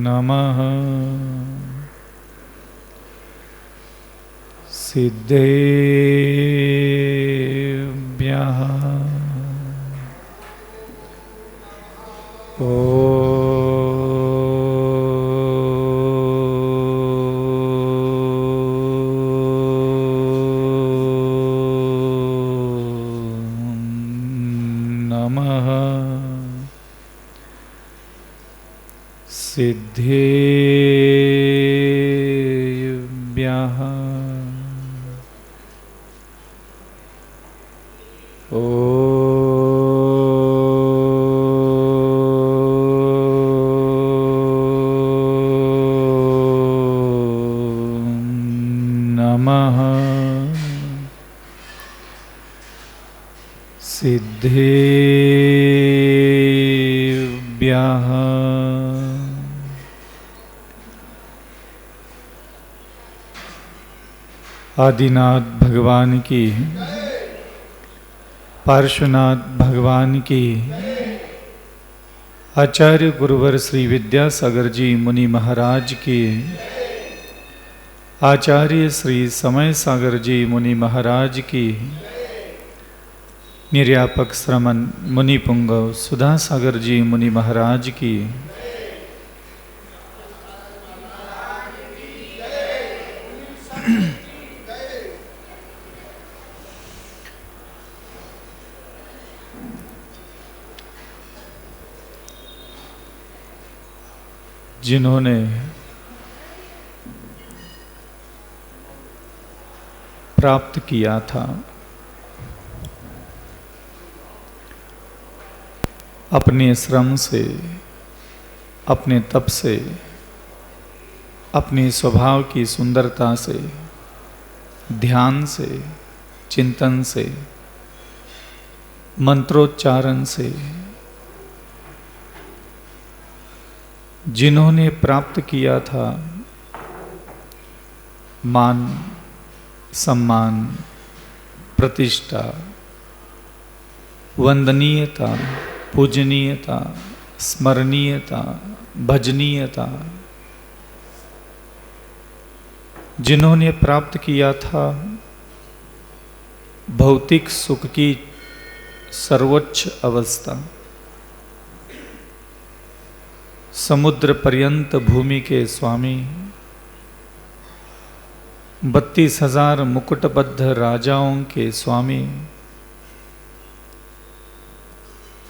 नमः सिद्धेभ्यः। नमः सिद्धेभ्यः। नमः सिद्धेभ्यः। आदिनाथ भगवान की, पार्श्वनाथ भगवान की, आचार्य गुरुवर श्री विद्यासागर जी मुनि महाराज की, आचार्य श्री समय सागर जी मुनि महाराज की, निर्यापक श्रमण मुनि पुंगव सुधा सागर जी मुनि महाराज की, जिन्होंने प्राप्त किया था अपने श्रम से, अपने तप से, अपने स्वभाव की सुंदरता से, ध्यान से, चिंतन से, मंत्रोच्चारण से, जिन्होंने प्राप्त किया था मान, सम्मान, प्रतिष्ठा, वंदनीयता, पूजनीयता, स्मरणीयता, भजनीयता, जिन्होंने प्राप्त किया था भौतिक सुख की सर्वोच्च अवस्था, समुद्र पर्यंत भूमि के स्वामी, 32,000 मुकुटबद्ध राजाओं के स्वामी,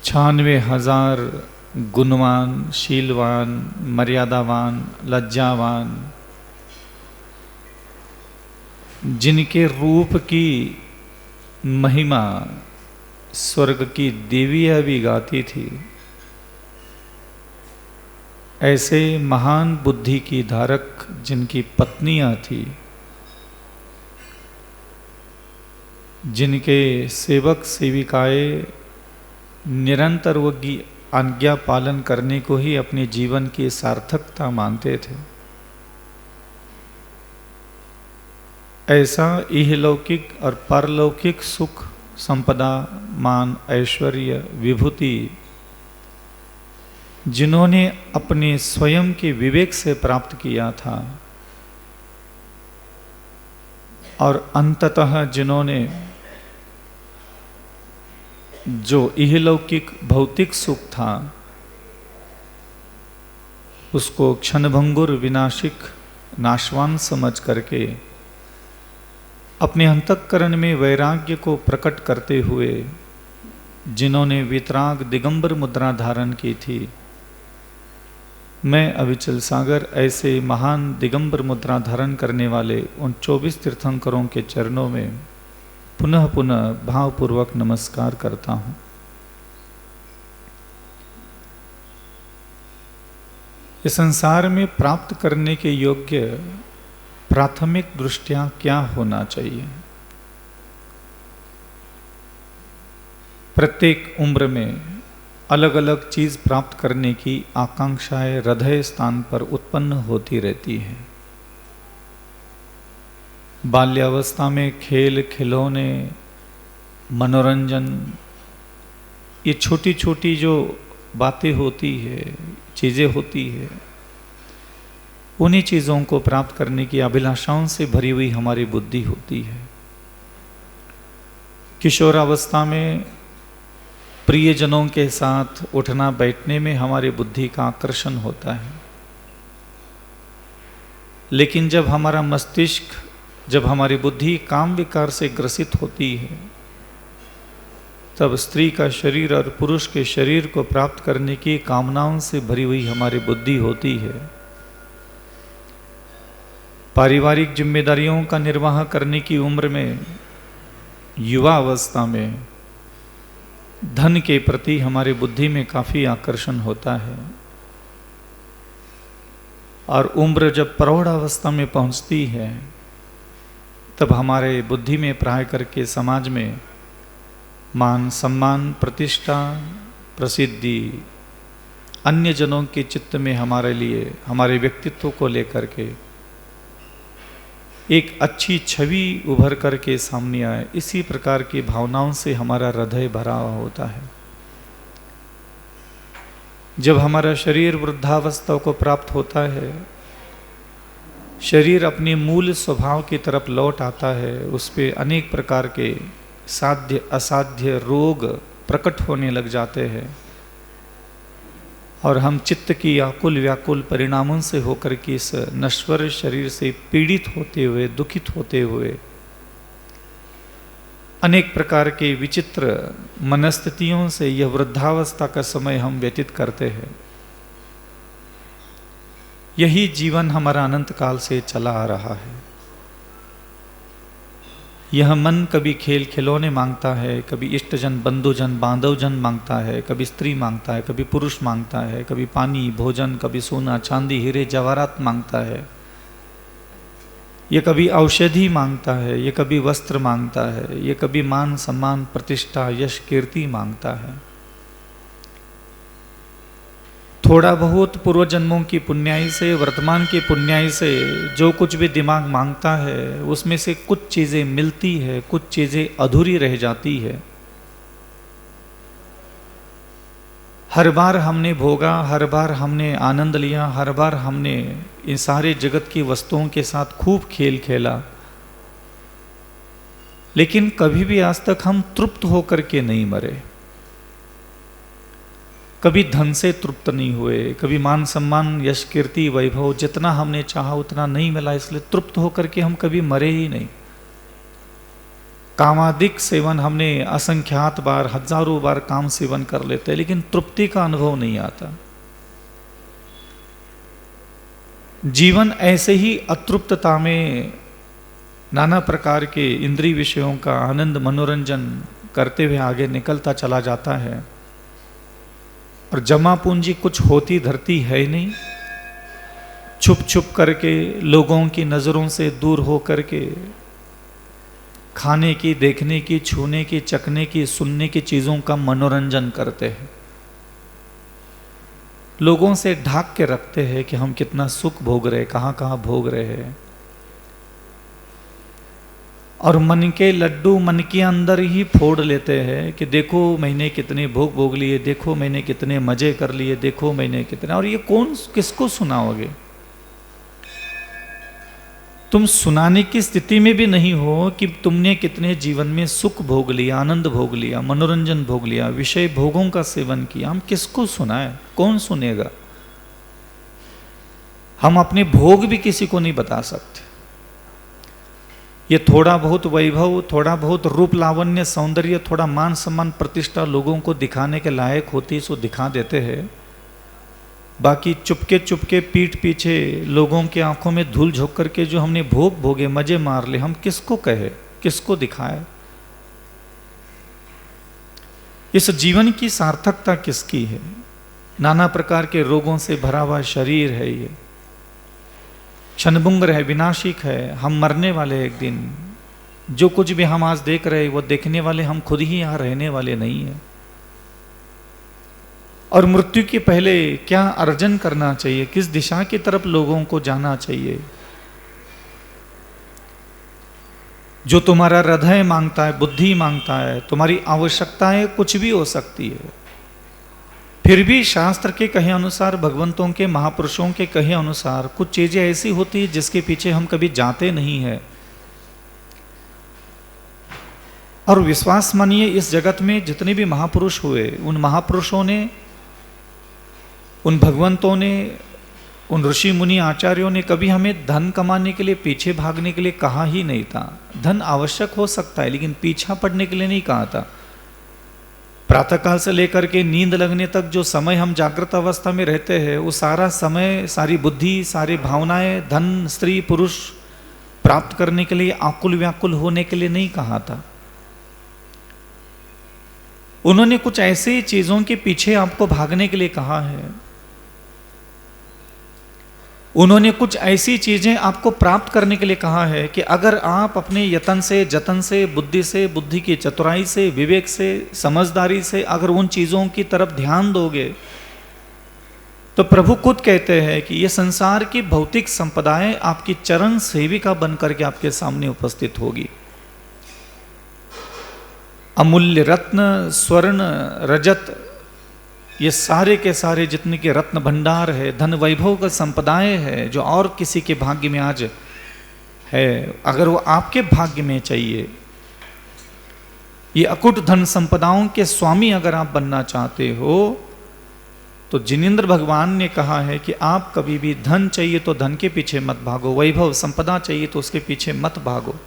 96,000 गुणवान, शीलवान, मर्यादावान, लज्जावान, जिनके रूप की महिमा स्वर्ग की देवियां भी गाती थी, ऐसे महान बुद्धि की धारक जिनकी पत्नियां थी, जिनके सेवक सेविकाएं निरंतर वो आज्ञा पालन करने को ही अपने जीवन की सार्थकता मानते थे, ऐसा इहलौकिक और परलौकिक सुख, संपदा, मान, ऐश्वर्य, विभूति जिन्होंने अपने स्वयं के विवेक से प्राप्त किया था और अंततः जिन्होंने जो इहलौकिक भौतिक सुख था उसको क्षणभंगुर, विनाशिक, नाशवान समझ करके अपने अंतःकरण में वैराग्य को प्रकट करते हुए जिन्होंने वितराग दिगंबर मुद्रा धारण की थी, मैं अविचल सागर ऐसे महान दिगंबर मुद्रा धारण करने वाले उन 24 तीर्थंकरों के चरणों में पुनः पुनः भावपूर्वक नमस्कार करता हूँ। इस संसार में प्राप्त करने के योग्य प्राथमिक दृष्टिया क्या होना चाहिए? प्रत्येक उम्र में अलग अलग चीज प्राप्त करने की आकांक्षाएं हृदय स्थान पर उत्पन्न होती रहती हैं। बाल्यावस्था में खेल खिलौने मनोरंजन, ये छोटी छोटी जो बातें होती है, चीज़ें होती है, उन्हीं चीज़ों को प्राप्त करने की अभिलाषाओं से भरी हुई हमारी बुद्धि होती है। किशोरावस्था में प्रियजनों के साथ उठना बैठने में हमारी बुद्धि का आकर्षण होता है, लेकिन जब हमारा मस्तिष्क, जब हमारी बुद्धि काम विकार से ग्रसित होती है, तब स्त्री का शरीर और पुरुष के शरीर को प्राप्त करने की कामनाओं से भरी हुई हमारी बुद्धि होती है। पारिवारिक जिम्मेदारियों का निर्वाह करने की उम्र में, युवा अवस्था में धन के प्रति हमारी बुद्धि में काफ़ी आकर्षण होता है, और उम्र जब प्रौढ़ अवस्था में पहुंचती है, तब हमारे बुद्धि में प्राय करके समाज में मान सम्मान, प्रतिष्ठा, प्रसिद्धि, अन्य जनों के चित्त में हमारे लिए, हमारे व्यक्तित्व को लेकर के एक अच्छी छवि उभर करके सामने आए, इसी प्रकार की भावनाओं से हमारा हृदय भरा हुआ होता है। जब हमारा शरीर वृद्धावस्था को प्राप्त होता है, शरीर अपने मूल स्वभाव की तरफ लौट आता है, उस पे अनेक प्रकार के साध्य असाध्य रोग प्रकट होने लग जाते हैं, और हम चित्त की आकुल व्याकुल परिणामों से होकर के इस नश्वर शरीर से पीड़ित होते हुए, दुखित होते हुए अनेक प्रकार के विचित्र मनस्थितियों से यह वृद्धावस्था का समय हम व्यतीत करते हैं। यही जीवन हमारा अनंत काल से चला आ रहा है। यह मन कभी खेल खिलौने मांगता है, कभी इष्टजन बंधुजन बांधवजन मांगता है, कभी स्त्री मांगता है, कभी पुरुष मांगता है, कभी पानी भोजन, कभी सोना चांदी हीरे जवाहरात मांगता है, ये कभी औषधि मांगता है, ये कभी वस्त्र मांगता है, ये कभी मान सम्मान प्रतिष्ठा यश कीर्ति मांगता है। थोड़ा बहुत पूर्व जन्मों की पुण्याई से, वर्तमान की पुण्याई से जो कुछ भी दिमाग मांगता है, उसमें से कुछ चीज़ें मिलती है, कुछ चीज़ें अधूरी रह जाती है। हर बार हमने भोगा, हर बार हमने आनंद लिया, हर बार हमने इन सारे जगत की वस्तुओं के साथ खूब खेल खेला, लेकिन कभी भी आज तक हम तृप्त होकर के नहीं मरे। कभी धन से तृप्त नहीं हुए, कभी मान सम्मान यश कीर्ति वैभव जितना हमने चाहा उतना नहीं मिला, इसलिए तृप्त होकर के हम कभी मरे ही नहीं। कामादिक सेवन हमने असंख्यात बार, हजारों बार काम सेवन कर लेते हैं, लेकिन तृप्ति का अनुभव नहीं आता। जीवन ऐसे ही अतृप्तता में नाना प्रकार के इंद्रिय विषयों का आनंद मनोरंजन करते हुए आगे निकलता चला जाता है, और जमा पूंजी कुछ होती धरती है ही नहीं। छुप छुप करके लोगों की नज़रों से दूर हो करके खाने की, देखने की, छूने की, चखने की, सुनने की चीज़ों का मनोरंजन करते हैं। लोगों से ढाक के रखते हैं कि हम कितना सुख भोग रहे, कहाँ कहाँ भोग रहे हैं, और मन के लड्डू मन के अंदर ही फोड़ लेते हैं कि देखो मैंने कितने भोग भोग लिए, देखो मैंने कितने मजे कर लिए, देखो मैंने कितने। और ये कौन किसको सुनाओगे? तुम सुनाने की स्थिति में भी नहीं हो कि तुमने कितने जीवन में सुख भोग लिया, आनंद भोग लिया, मनोरंजन भोग लिया, विषय भोगों का सेवन किया। हम किसको सुनाए? कौन सुनेगा? हम अपने भोग भी किसी को नहीं बता सकते। ये थोड़ा बहुत वैभव, थोड़ा बहुत रूप लावण्य सौंदर्य, थोड़ा मान सम्मान प्रतिष्ठा लोगों को दिखाने के लायक होती सो दिखा देते हैं। बाकी चुपके चुपके पीठ पीछे लोगों की आंखों में धूल झोंक करके जो हमने भोग भोगे, मजे मार ले, हम किसको कहे, किसको दिखाए? इस जीवन की सार्थकता किसकी है? नाना प्रकार के रोगों से भरा हुआ शरीर है, ये क्षणभंगुर है, विनाशिक है। हम मरने वाले एक दिन। जो कुछ भी हम आज देख रहे हैं वो देखने वाले हम खुद ही यहाँ रहने वाले नहीं है। और मृत्यु के पहले क्या अर्जन करना चाहिए, किस दिशा की तरफ लोगों को जाना चाहिए, जो तुम्हारा हृदय मांगता है, बुद्धि मांगता है, तुम्हारी आवश्यकताएं कुछ भी हो सकती है, फिर भी शास्त्र के कहे अनुसार, भगवंतों के, महापुरुषों के कहे अनुसार कुछ चीजें ऐसी होती है जिसके पीछे हम कभी जाते नहीं है। और विश्वास मानिए, इस जगत में जितने भी महापुरुष हुए, उन महापुरुषों ने, उन भगवंतों ने, उन ऋषि मुनि आचार्यों ने कभी हमें धन कमाने के लिए, पीछे भागने के लिए कहा ही नहीं था। धन आवश्यक हो सकता है लेकिन पीछा पड़ने के लिए नहीं कहा था। प्रातःकाल से लेकर के नींद लगने तक जो समय हम जागृत अवस्था में रहते हैं, वो सारा समय, सारी बुद्धि, सारी भावनाएं धन, स्त्री, पुरुष प्राप्त करने के लिए आकुल व्याकुल होने के लिए नहीं कहा था। उन्होंने कुछ ऐसी चीजों के पीछे आपको भागने के लिए कहा है। उन्होंने कुछ ऐसी चीजें आपको प्राप्त करने के लिए कहा है कि अगर आप अपने यतन से, जतन से, बुद्धि की चतुराई से, विवेक से, समझदारी से अगर उन चीजों की तरफ ध्यान दोगे, तो प्रभु खुद कहते हैं कि ये संसार की भौतिक संपदाएं आपकी चरण सेविका बनकर के आपके सामने उपस्थित होगी। अमूल्य रत्न, स्वर्ण, रजत, ये सारे के सारे जितने के रत्न भंडार है, धन वैभव का संपदाएं है, जो और किसी के भाग्य में आज है, अगर वो आपके भाग्य में चाहिए, ये अकुट धन संपदाओं के स्वामी अगर आप बनना चाहते हो, तो जिनेंद्र भगवान ने कहा है कि आप कभी भी धन चाहिए तो धन के पीछे मत भागो, वैभव संपदा चाहिए तो उसके पीछे मत भागो।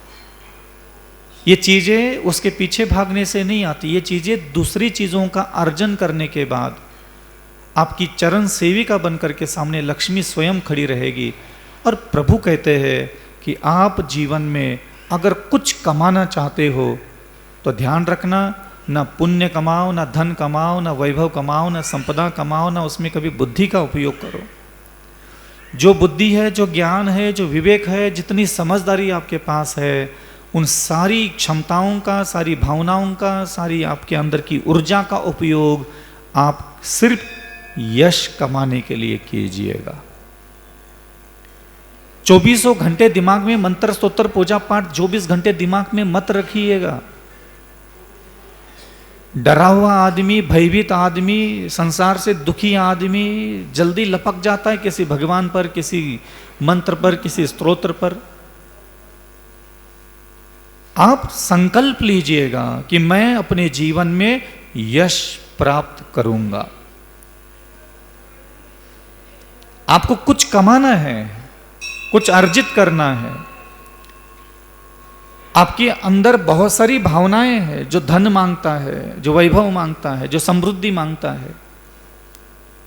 ये चीजें उसके पीछे भागने से नहीं आती, ये चीजें दूसरी चीजों का अर्जन करने के बाद आपकी चरण सेविका बनकर के सामने लक्ष्मी स्वयं खड़ी रहेगी। और प्रभु कहते हैं कि आप जीवन में अगर कुछ कमाना चाहते हो तो ध्यान रखना, ना पुण्य कमाओ, ना धन कमाओ, ना वैभव कमाओ, ना संपदा कमाओ, ना उसमें कभी बुद्धि का उपयोग करो। जो बुद्धि है, जो ज्ञान है, जो विवेक है, जितनी समझदारी आपके पास है, उन सारी क्षमताओं का, सारी भावनाओं का, सारी आपके अंदर की ऊर्जा का उपयोग आप सिर्फ यश कमाने के लिए कीजिएगा। 24 घंटे दिमाग में मंत्र, स्तोत्र, पूजा पाठ 24 घंटे दिमाग में मत रखिएगा। डरा हुआ आदमी, भयभीत आदमी, संसार से दुखी आदमी जल्दी लपक जाता है किसी भगवान पर, किसी मंत्र पर, किसी स्तोत्र पर। आप संकल्प लीजिएगा कि मैं अपने जीवन में यश प्राप्त करूंगा। आपको कुछ कमाना है, कुछ अर्जित करना है। आपके अंदर बहुत सारी भावनाएं हैं, जो धन मांगता है, जो वैभव मांगता है, जो समृद्धि मांगता है,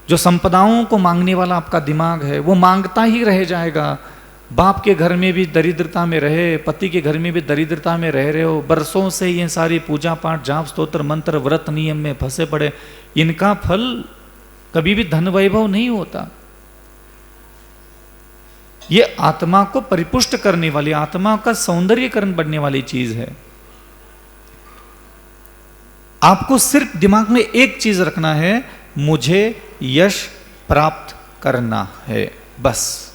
जो संपदाओं को मांगने वाला आपका दिमाग है, वो मांगता ही रह जाएगा। बाप के घर में भी दरिद्रता में रहे, पति के घर में भी दरिद्रता में रह रहे हो, बरसों से ये सारी पूजा पाठ, जाप, स्तोत्र, मंत्र, व्रत, नियम में फंसे पड़े, इनका फल कभी भी धन वैभव नहीं होता। ये आत्मा को परिपुष्ट करने वाली, आत्मा का सौंदर्यकरण बढ़ने वाली चीज है। आपको सिर्फ दिमाग में एक चीज रखना है, मुझे यश प्राप्त करना है, बस।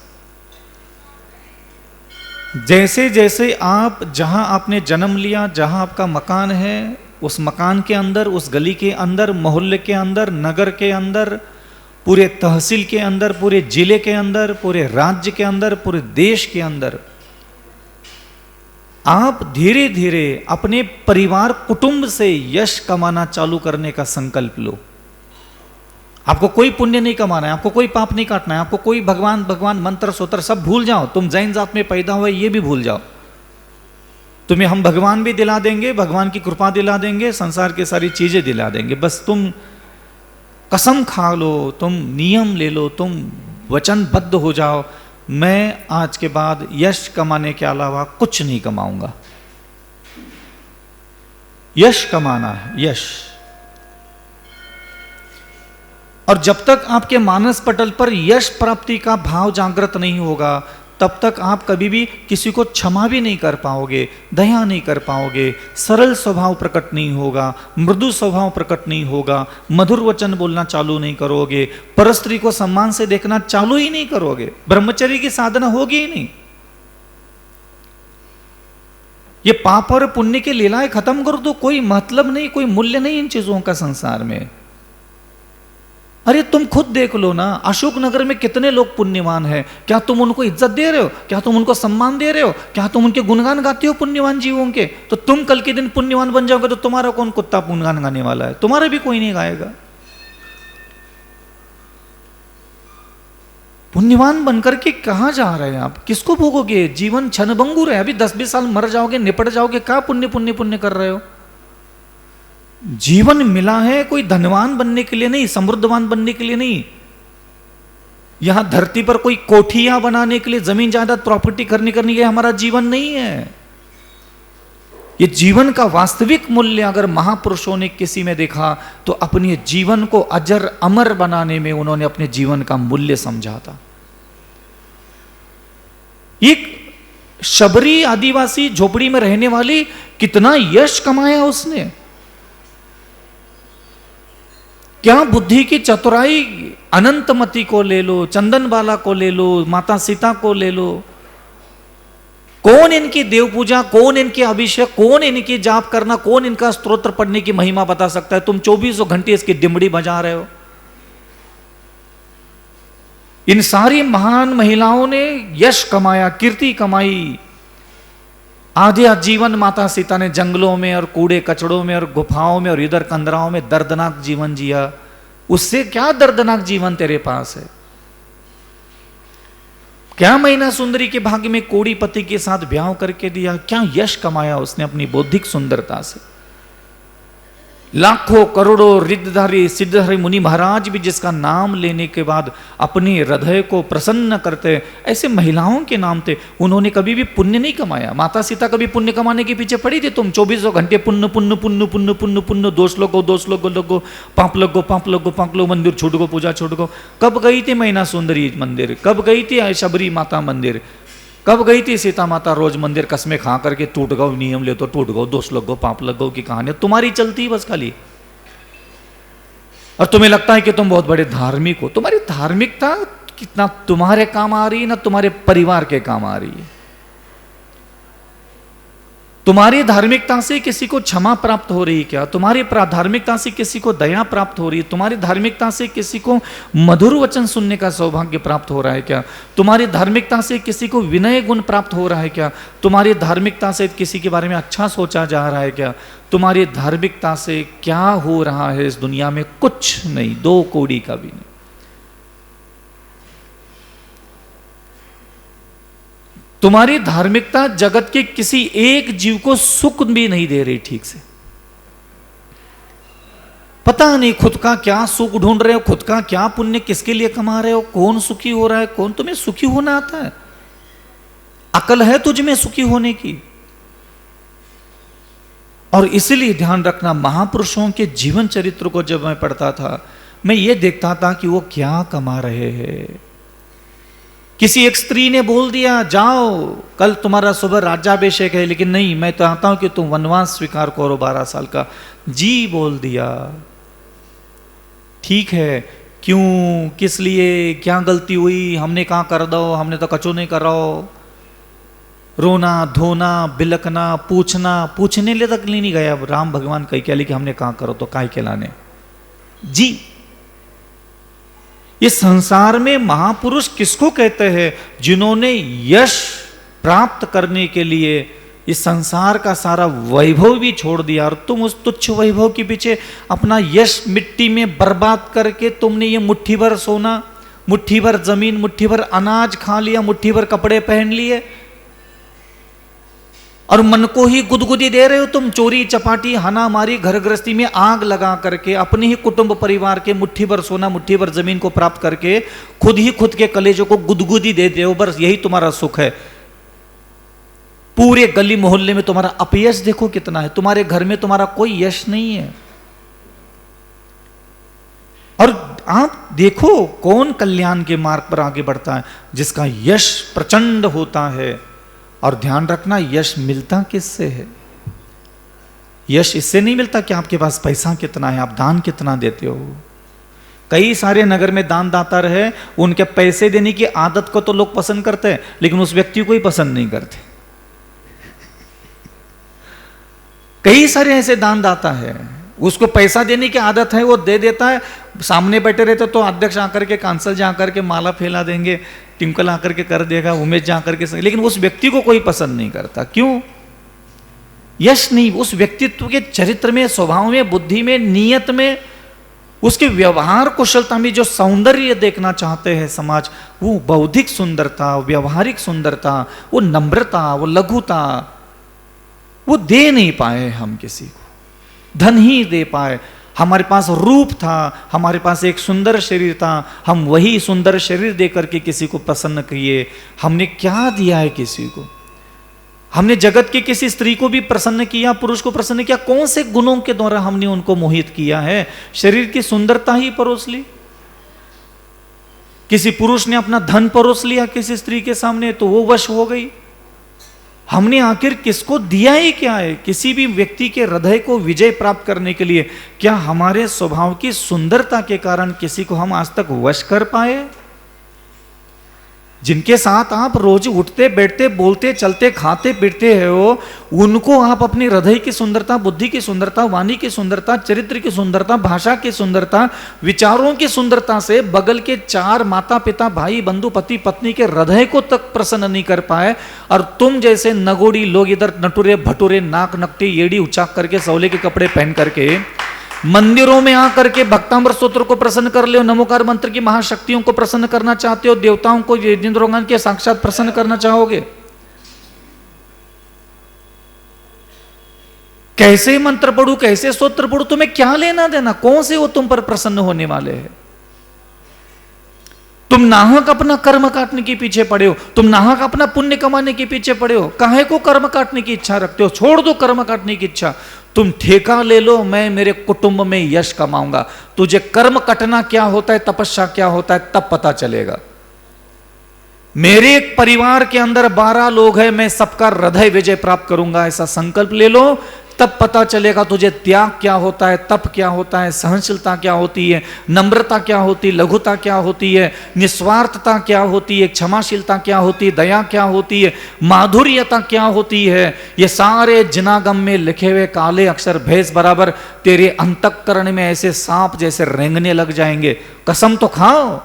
जैसे जैसे आप, जहां आपने जन्म लिया, जहां आपका मकान है, उस मकान के अंदर, उस गली के अंदर, मोहल्ले के अंदर, नगर के अंदर, पूरे तहसील के अंदर, पूरे जिले के अंदर, पूरे राज्य के अंदर, पूरे देश के अंदर आप धीरे धीरे अपने परिवार, कुटुंब से यश कमाना चालू करने का संकल्प लो। आपको कोई पुण्य नहीं कमाना है, आपको कोई पाप नहीं काटना है, आपको कोई भगवान मंत्र सोत्र सब भूल जाओ। तुम जैन जात में पैदा हुए ये भी भूल जाओ। तुम्हें हम भगवान भी दिला देंगे, भगवान की कृपा दिला देंगे, संसार की सारी चीजें दिला देंगे। बस तुम कसम खा लो, तुम नियम ले लो, तुम वचनबद्ध हो जाओ, मैं आज के बाद यश कमाने के अलावा कुछ नहीं कमाऊंगा। यश कमाना है, यश। और जब तक आपके मानस पटल पर यश प्राप्ति का भाव जागृत नहीं होगा, तब तक आप कभी भी किसी को क्षमा भी नहीं कर पाओगे, दया नहीं कर पाओगे, सरल स्वभाव प्रकट नहीं होगा, मृदु स्वभाव प्रकट नहीं होगा, मधुर वचन बोलना चालू नहीं करोगे, परस्त्री को सम्मान से देखना चालू ही नहीं करोगे, ब्रह्मचर्य की साधना होगी ही नहीं। ये पाप और पुण्य की लीलाएं खत्म कर दो, कोई मतलब नहीं, कोई मूल्य नहीं इन चीजों का संसार में। अरे तुम खुद देख लो ना, अशोक नगर में कितने लोग पुण्यवान हैं, क्या तुम उनको इज्जत दे रहे हो? क्या तुम उनको सम्मान दे रहे हो? क्या तुम उनके गुणगान गाते हो पुण्यवान जीवों के? तो तुम कल के दिन पुण्यवान बन जाओगे तो तुम्हारा कौन कुत्ता गुणगान गाने वाला है? तुम्हारा भी कोई नहीं गाएगा। पुण्यवान बनकर के कहां जा रहे हैं आप? किसको भोगोगे? जीवन क्षणभंगुर है, अभी 10-20 साल मर जाओगे, निपट जाओगे, क्या पुण्य पुण्य पुण्य कर रहे हो? जीवन मिला है कोई धनवान बनने के लिए नहीं, समृद्धवान बनने के लिए नहीं, यहां धरती पर कोई कोठियां बनाने के लिए, जमीन जायदाद प्रॉपर्टी करने के लिए हमारा जीवन नहीं है। ये जीवन का वास्तविक मूल्य अगर महापुरुषों ने किसी में देखा तो अपने जीवन को अजर अमर बनाने में उन्होंने अपने जीवन का मूल्य समझा था। एक शबरी आदिवासी झोपड़ी में रहने वाली कितना यश कमाया उसने, क्या बुद्धि की चतुराई, अनंतमती को ले लो, चंदनबाला को ले लो, माता सीता को ले लो, कौन इनकी देव पूजा, कौन इनके अभिषेक, कौन इनकी जाप करना, कौन इनका स्तोत्र पढ़ने की महिमा बता सकता है? तुम 24 घंटे इसकी डिमड़ी बजा रहे हो। इन सारी महान महिलाओं ने यश कमाया, कीर्ति कमाई। आधे जीवन माता सीता ने जंगलों में और कूड़े कचड़ों में और गुफाओं में और इधर कंदराओं में दर्दनाक जीवन जिया। उससे क्या दर्दनाक जीवन तेरे पास है? क्या मैना सुंदरी के भाग्य में कोड़ी पति के साथ ब्याह करके दिया? क्या यश कमाया उसने अपनी बौद्धिक सुंदरता से? लाखों करोड़ों रिद्धधारी सिद्धधारी मुनि महाराज भी जिसका नाम लेने के बाद अपने हृदय को प्रसन्न करते, ऐसे महिलाओं के नाम थे। उन्होंने कभी भी पुण्य नहीं कमाया। माता सीता कभी पुण्य कमाने के पीछे पड़ी थी? तुम 24 घंटे पुण्य पुण्य पुण्य पुण्य पुण्य पुण्य, दोष लगो पाप लगो पाप लगो पाप लगो, मंदिर छोड़ गो, पूजा छोड़ गो। कब गई थी मैना सुंदरी मंदिर? कब गई थी शबरी माता मंदिर? कब गई थी सीता माता रोज मंदिर? कसमें खा करके टूट गो, नियम ले तो टूट गो, दोष लग गो, पाप लग गो की कहानी तुम्हारी चलती बस खाली। और तुम्हें लगता है कि तुम बहुत बड़े धार्मिक हो। तुम्हारी धार्मिकता कितना तुम्हारे काम आ रही है ना तुम्हारे परिवार के काम आ रही है। तुम्हारी धार्मिकता से किसी को क्षमा प्राप्त हो रही है क्या? तुम्हारी धार्मिकता से किसी को दया प्राप्त हो रही है? तुम्हारी धार्मिकता से किसी को मधुर वचन सुनने का सौभाग्य प्राप्त हो रहा है क्या? तुम्हारी धार्मिकता से किसी को विनय गुण प्राप्त हो रहा है क्या? तुम्हारी धार्मिकता से किसी के बारे में अच्छा सोचा जा रहा है क्या? तुम्हारी धार्मिकता से क्या हो रहा है इस दुनिया में? कुछ नहीं, 2 कौड़ी का भी नहीं। तुम्हारी धार्मिकता जगत के किसी एक जीव को सुख भी नहीं दे रही ठीक से। पता नहीं खुद का क्या सुख ढूंढ रहे हो, खुद का क्या पुण्य किसके लिए कमा रहे हो, कौन सुखी हो रहा है, कौन तुम्हें सुखी होना आता है? अकल है तुझ में सुखी होने की? और इसलिए ध्यान रखना, महापुरुषों के जीवन चरित्र को जब मैं पढ़ता था मैं ये देखता था कि वो क्या कमा रहे हैं। किसी एक स्त्री ने बोल दिया जाओ कल तुम्हारा सुबह राज्याभिषेक है, लेकिन नहीं, मैं चाहता हूं कि तुम वनवास स्वीकार करो 12 साल का। जी बोल दिया, ठीक है, क्यों, किस लिए, क्या गलती हुई, हमने कहा कर दो, हमने तो कचो नहीं कर रहा। रोना धोना बिलकना पूछने ले तक नहीं गया राम भगवान कही क्या, लेकिन हमने कहा करो तो काय के लाने जी। ये संसार में महापुरुष किसको कहते हैं? जिन्होंने यश प्राप्त करने के लिए इस संसार का सारा वैभव भी छोड़ दिया, और तुम उस तुच्छ वैभव के पीछे अपना यश मिट्टी में बर्बाद करके तुमने ये मुट्ठी भर सोना, मुट्ठी भर जमीन, मुट्ठी भर अनाज खा लिया, मुट्ठी भर कपड़े पहन लिए, और मन को ही गुदगुदी दे रहे हो तुम। चोरी चपाटी हना मारी घर गृहस्थी में आग लगा करके अपने ही कुटुंब परिवार के मुट्ठी भर सोना मुट्ठी भर जमीन को प्राप्त करके खुद ही खुद के कलेजों को गुदगुदी दे दे हो, बस यही तुम्हारा सुख है। पूरे गली मोहल्ले में तुम्हारा अपयश देखो कितना है, तुम्हारे घर में तुम्हारा कोई यश नहीं है। और आप देखो कौन कल्याण के मार्ग पर आगे बढ़ता है? जिसका यश प्रचंड होता है। और ध्यान रखना, यश मिलता किससे है? यश इससे नहीं मिलता कि आपके पास पैसा कितना है, आप दान कितना देते हो। कई सारे नगर में दान दाता रहे, उनके पैसे देने की आदत को तो लोग पसंद करते हैं, लेकिन उस व्यक्ति को ही पसंद नहीं करते। कई सारे ऐसे दानदाता है, उसको पैसा देने की आदत है, वो दे देता है, सामने बैठे रहते तो अध्यक्ष आकर के, कांसल जी आकर के माला फैला देंगे, टिंकल आकर के कर देगा, उमेश जी आकर के, लेकिन उस व्यक्ति को कोई पसंद नहीं करता। क्यों? यश नहीं, उस व्यक्तित्व के चरित्र में, स्वभाव में, बुद्धि में, नियत में, उसके व्यवहार कुशलता में जो सौंदर्य देखना चाहते हैं समाज, वो बौद्धिक सुंदरता, व्यवहारिक सुंदरता, वो नम्रता, वो लघुता, वो दे नहीं पाए हम किसी को, धन ही दे पाए। हमारे पास रूप था, हमारे पास एक सुंदर शरीर था, हम वही सुंदर शरीर देकर के किसी को प्रसन्न किए। हमने क्या दिया है किसी को? हमने जगत की किसी स्त्री को भी प्रसन्न किया, पुरुष को प्रसन्न किया? कौन से गुणों के द्वारा हमने उनको मोहित किया है? शरीर की सुंदरता ही परोस ली। किसी पुरुष ने अपना धन परोस लिया किसी स्त्री के सामने तो वो वश हो गई। हमने आखिर किसको दिया ही क्या है? किसी भी व्यक्ति के हृदय को विजय प्राप्त करने के लिए क्या हमारे स्वभाव की सुंदरता के कारण किसी को हम आज तक वश कर पाए? जिनके साथ आप रोज उठते बैठते बोलते चलते खाते पीते हो, उनको आप अपनी हृदय की सुंदरता, बुद्धि की सुंदरता, वाणी की सुंदरता, चरित्र की सुंदरता, भाषा की सुंदरता, विचारों की सुंदरता से बगल के 4 माता पिता भाई बंधु पति पत्नी के हृदय को तक प्रसन्न नहीं कर पाए, और तुम जैसे नगोड़ी लोग इधर नटुरे भटूरे नाक नकटी येड़ी उचाक करके सौले के कपड़े पहन करके मंदिरों में आकर के भक्तामृत स्तोत्र को प्रसन्न कर ले, नमोकार मंत्र की महाशक्तियों को प्रसन्न करना चाहते हो, देवताओं को इंद्रोगण के साक्षात प्रसन्न करना चाहोगे। कैसे मंत्र पढ़ू, कैसे स्तोत्र पढ़ू, तुम्हें क्या लेना देना? कौन से वो तुम पर प्रसन्न होने वाले हैं? तुम नाहक अपना कर्म काटने के पीछे पड़े हो, तुम नाहक अपना पुण्य कमाने के पीछे पड़े हो। काहे को कर्म काटने की इच्छा रखते हो? छोड़ दो कर्म काटने की इच्छा, तुम ठेका ले लो, मैं मेरे कुटुंब में यश कमाऊंगा। तुझे कर्म कटना क्या होता है, तपस्या क्या होता है, तब पता चलेगा। मेरे परिवार के अंदर 12 लोग हैं, मैं सबका हृदय विजय प्राप्त करूंगा, ऐसा संकल्प ले लो, तब पता चलेगा तुझे त्याग क्या होता है, तप क्या होता है, सहनशीलता क्या होती है, नम्रता क्या होती है, लघुता क्या होती है, निस्वार्थता क्या होती है, क्षमाशीलता क्या होती है, दया क्या होती है, माधुर्यता क्या होती है। ये सारे जिनागम में लिखे हुए काले अक्षर भैंस बराबर तेरे अंतःकरण में ऐसे सांप जैसे रेंगने लग जाएंगे। कसम तो खाओ।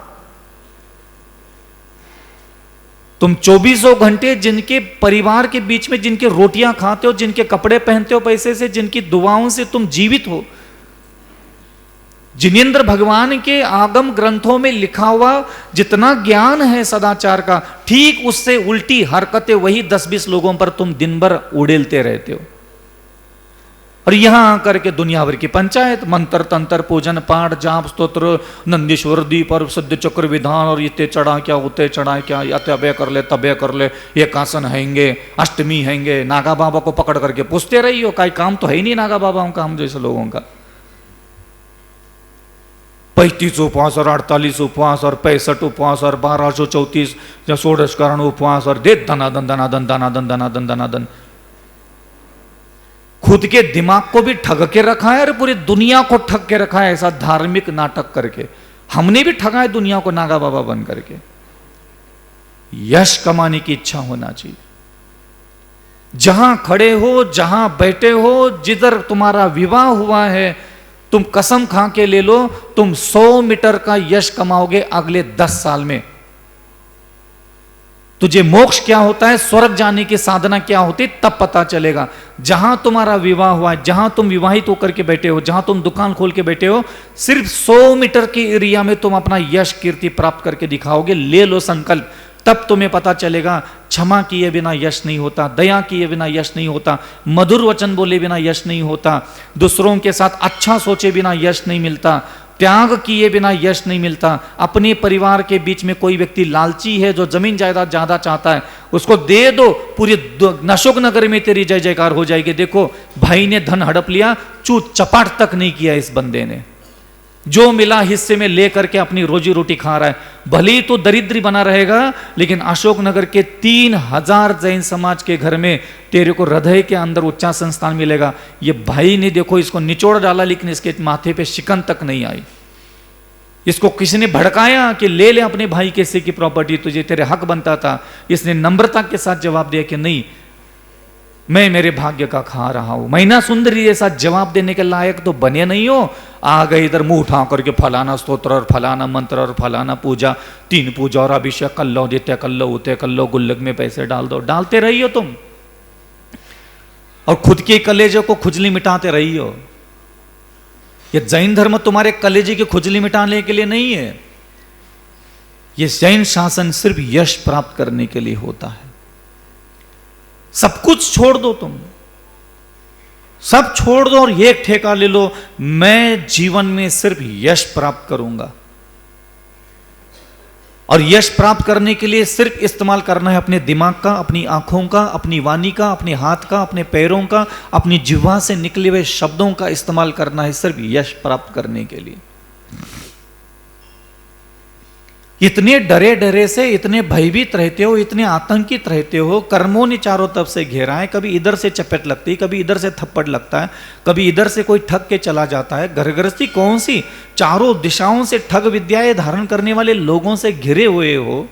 तुम 24 घंटे जिनके परिवार के बीच में जिनके रोटियां खाते हो, जिनके कपड़े पहनते हो पैसे से, जिनकी दुआओं से तुम जीवित हो, जिनेंद्र भगवान के आगम ग्रंथों में लिखा हुआ जितना ज्ञान है सदाचार का, ठीक उससे उल्टी हरकतें वही 10-20 लोगों पर तुम दिन भर उड़ेलते रहते हो। और यहां आकर के दुनिया भर की पंचायत, मंत्र तंत्र पूजन पाठ जाप स्तोत्र, नंदीश्वर दीप और सिद्ध चक्र विधान, और इतने चढ़ा क्या उते चढ़ा क्या, या तबे कर ले तबे कर ले, ये कासन हैंगे, अष्टमी हैंगे, नागा बाबा को पकड़ करके पूछते रही हो, कोई काम तो है ही नहीं नागा बाबाओं का, हम जैसे लोगों का। 35 उपवास और 48 उपवास और 65 उपवास और 1234 या 16 कारण उपवास, और दे धनादन धनादन धनादन धनादन धनादन। खुद के दिमाग को भी ठग के रखा है और पूरी दुनिया को ठग के रखा है, ऐसा धार्मिक नाटक करके। हमने भी ठगा है दुनिया को नागा बाबा बन करके। यश कमाने की इच्छा होना चाहिए। जहां खड़े हो, जहां बैठे हो, जिधर तुम्हारा विवाह हुआ है, तुम कसम खा के ले लो, तुम 100 मीटर का यश कमाओगे अगले 10 साल में। तुझे मोक्ष क्या होता है, स्वर्ग जाने की साधना क्या होती, तब पता चलेगा। जहां तुम्हारा विवाह हुआ है, जहां तुम विवाहित होकर के बैठे हो, जहां तुम दुकान खोल के बैठे हो, सिर्फ 100 मीटर के एरिया में तुम अपना यश कीर्ति प्राप्त करके दिखाओगे। ले लो संकल्प, तब तुम्हें पता चलेगा क्षमा किए बिना यश नहीं होता, दया किए बिना यश नहीं होता, मधुर वचन बोले बिना यश नहीं होता, दूसरों के साथ अच्छा सोचे बिना यश नहीं मिलता, त्याग किए बिना यश नहीं मिलता। अपने परिवार के बीच में कोई व्यक्ति लालची है जो जमीन जायदाद ज्यादा चाहता है, उसको दे दो, पूरी अशोक नगर में तेरी जय जयकार हो जाएगी। देखो भाई ने धन हड़प लिया, चूत चपाट तक नहीं किया इस बंदे ने, जो मिला हिस्से में लेकर के अपनी रोजी रोटी खा रहा है। भले ही तो दरिद्री बना रहेगा, लेकिन अशोक नगर के 3000 जैन समाज के घर में तेरे को हृदय के अंदर उच्चा संस्थान मिलेगा। ये भाई ने देखो इसको निचोड़ डाला, लेकिन इसके माथे पे शिकन तक नहीं आई। इसको किसी ने भड़काया कि ले ले अपने भाई कैसे की प्रॉपर्टी, तुझे तेरे हक बनता था। इसने नम्रता के साथ जवाब दिया कि नहीं, मैं मेरे भाग्य का खा रहा हूं। मैना सुंदरी जैसा जवाब देने के लायक तो बने नहीं हो। आ गए इधर मुंह उठा करके फलाना स्तोत्र और फलाना मंत्र और फलाना पूजा, 3 पूजा और अभिषेक कर लो, नित्य कर लो, उते कर लो, गुल्लक में पैसे डाल दो। डालते रही हो तुम और खुद के कलेजे को खुजली मिटाते रही हो। ये जैन धर्म तुम्हारे कलेजे की खुजली मिटाने के लिए नहीं है। ये जैन शासन सिर्फ यश प्राप्त करने के लिए होता है। सब कुछ छोड़ दो, तुम सब छोड़ दो और एक ठेका ले लो, मैं जीवन में सिर्फ यश प्राप्त करूंगा। और यश प्राप्त करने के लिए सिर्फ इस्तेमाल करना है अपने दिमाग का, अपनी आंखों का, अपनी वाणी का, अपने हाथ का, अपने पैरों का, अपनी जिह्वा से निकले हुए शब्दों का इस्तेमाल करना है सिर्फ यश प्राप्त करने के लिए। इतने डरे डरे से, इतने भयभीत रहते हो, इतने आतंकित रहते हो, कर्मों ने चारों तरफ से घेरा है। कभी इधर से चपेट लगती है, कभी इधर से थप्पड़ लगता है, कभी इधर से कोई ठग के चला जाता है। घरगृहस्थी कौन सी, चारों दिशाओं से ठग विद्याएं धारण करने वाले लोगों से घिरे हुए हो।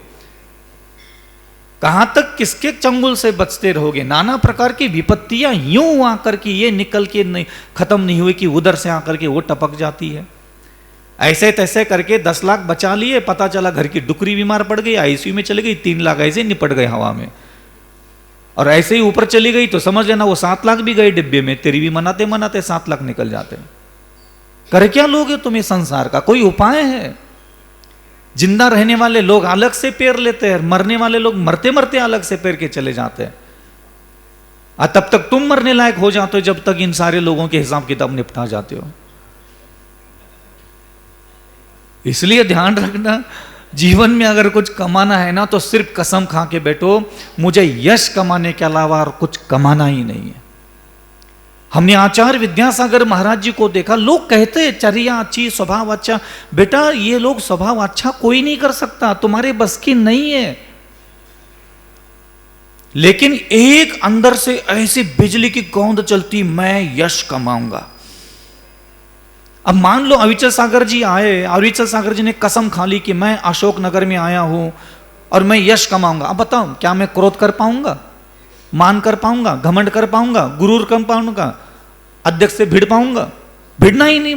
कहां तक किसके चंगुल से बचते रहोगे। नाना प्रकार की विपत्तियां यूं आकर के ये निकल के नहीं खत्म नहीं हुई कि उधर से आकर के वो टपक जाती है। ऐसे तैसे करके 10 लाख बचा लिए, पता चला घर की डुकरी बीमार पड़ गई, आईसीयू में चली गई, 3 लाख ऐसे निपट गए हवा में। और ऐसे ही ऊपर चली गई तो समझ लेना वो 7 लाख भी गए डिब्बे में। तेरी भी मनाते मनाते 7 लाख निकल जाते। कर क्या लोगे तुम्हें संसार का कोई उपाय है। जिंदा रहने वाले लोग अलग से पैर लेते हैं, मरने वाले लोग मरते मरते अलग से पैर के चले जाते हैं। और तब तक तुम मरने लायक हो जाते हो जब तक इन सारे लोगों के हिसाब किताब निपटा जाते हो। इसलिए ध्यान रखना, जीवन में अगर कुछ कमाना है ना तो सिर्फ कसम खा के बैठो, मुझे यश कमाने के अलावा और कुछ कमाना ही नहीं है। हमने आचार्य विद्यासागर महाराज जी को देखा, लोग कहते हैं चर्या अच्छी, स्वभाव अच्छा। बेटा ये लोग स्वभाव अच्छा कोई नहीं कर सकता, तुम्हारे बस की नहीं है। लेकिन एक अंदर से ऐसी बिजली की गोंद चलती, मैं यश कमाऊंगा। अब मान लो अविचल सागर जी आए, अविचल सागर जी ने कसम खा ली कि मैं अशोक नगर में आया हूं और मैं यश कमाऊंगा। अब बताओ क्या मैं क्रोध कर पाऊंगा, मान कर पाऊंगा, घमंड कर पाऊंगा, गुरूर कर पाऊंगा, अध्यक्ष से भिड़ पाऊंगा? भिड़ना ही नहीं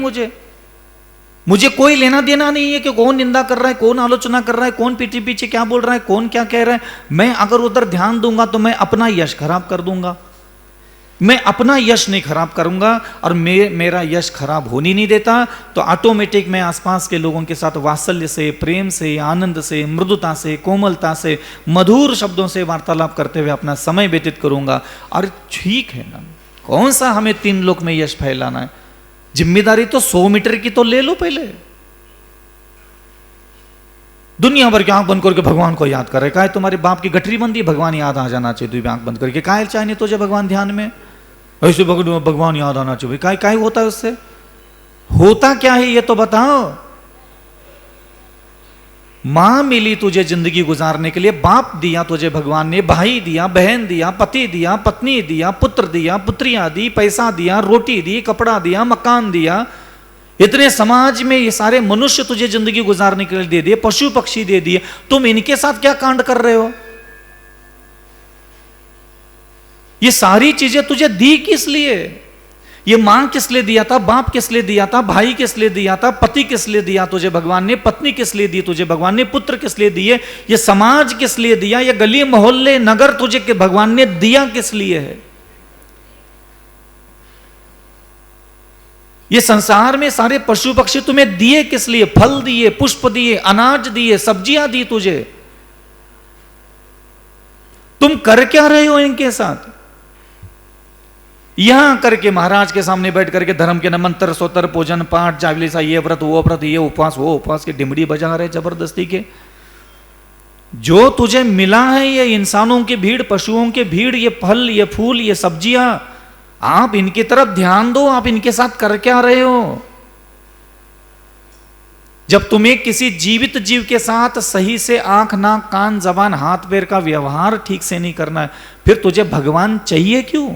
मुझे कोई लेना देना नहीं है कि कौन निंदा कर रहा है, कौन आलोचना कर रहा है, कौन पीछे पीछे क्या बोल रहा है, कौन क्या कह रहा है। मैं अगर उधर ध्यान दूंगा तो मैं अपना यश खराब कर दूंगा। मैं अपना यश नहीं खराब करूंगा और मेरा यश खराब होने नहीं देता, तो ऑटोमेटिक मैं आसपास के लोगों के साथ वात्सल्य से, प्रेम से, आनंद से, मृदुता से, कोमलता से, मधुर शब्दों से वार्तालाप करते हुए अपना समय व्यतीत करूंगा। और ठीक है ना, कौन सा हमें 3 लोक में यश फैलाना है। जिम्मेदारी तो 100 मीटर की तो ले लो पहले। दुनिया भर की आंख बंद करके भगवान को याद कर रहे, काहे तुम्हारे बाप की गठरी बंदी, भगवान याद आ जाना चाहिए। तू आंख बंद करके काहे चाहिए तुझे भगवान ध्यान में, ऐसे भगवान याद आना चाहिए। काहे होता है उससे, होता क्या है ये तो बताओ। मां मिली तुझे जिंदगी गुजारने के लिए, बाप दिया तुझे भगवान ने, भाई दिया, बहन दिया, पति दिया, पत्नी दिया, पुत्र दिया, पुत्रियां दी, पैसा दिया, रोटी दी, कपड़ा दिया, मकान दिया। इतने समाज में ये सारे मनुष्य तुझे जिंदगी गुजारने के लिए दे दिए, पशु पक्षी दे दिए। तुम इनके साथ क्या कांड कर रहे हो। ये सारी चीजें तुझे दी किस लिए। ये मां किस लिए दिया था, बाप किस लिए दिया था, भाई किस लिए दिया था, पति किस लिए दिया तुझे भगवान ने, पत्नी किस लिए दी तुझे भगवान ने, पुत्र किस लिए दिए, ये समाज किस लिए दिया, ये गली मोहल्ले नगर तुझे के भगवान ने दिया किस लिए है। ये संसार में सारे पशु पक्षी तुम्हें दिए किस लिए, फल दिए, पुष्प दिए, अनाज दिए, सब्जियां दी तुझे। तुम कर क्या रहे हो इनके साथ। यहां करके महाराज के सामने बैठ करके धर्म के न मंत्र सोतर पूजन पाठ जावलीसा, ये व्रत वो व्रत, ये उपवास वो उपवास के डिमड़ी बजा रहे जबरदस्ती के। जो तुझे मिला है ये इंसानों की भीड़, पशुओं की भीड़, ये फल, ये फूल, ये सब्जियां, आप इनकी तरफ ध्यान दो। आप इनके साथ कर क्या रहे हो। जब तुम्हें किसी जीवित जीव के साथ सही से आंख नाक कान जबान हाथ पैर का व्यवहार ठीक से नहीं करना है, फिर तुझे भगवान चाहिए क्यों।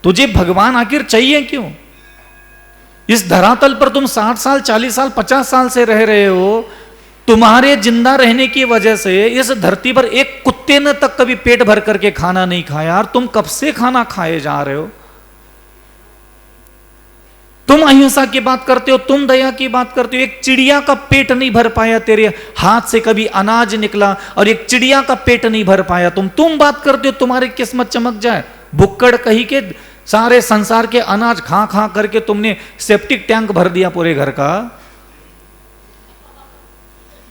तुझे भगवान आखिर चाहिए क्यों। इस धरातल पर तुम 60 साल 40 साल 50 साल से रह रहे हो, तुम्हारे जिंदा रहने की वजह से इस धरती पर एक कुत्ते ने तक कभी पेट भर करके खाना नहीं खाया, यार तुम कब से खाना खाए जा रहे हो? तुम अहिंसा की बात करते हो, तुम दया की बात करते हो। एक चिड़िया का पेट नहीं भर पाया तेरे हाथ से कभी अनाज निकला, और एक चिड़िया का पेट नहीं भर पाया तुम बात करते हो तुम्हारी किस्मत चमक जाए। भुक्कड़ कही के सारे संसार के अनाज खा खा करके तुमने सेप्टिक टैंक भर दिया पूरे घर का।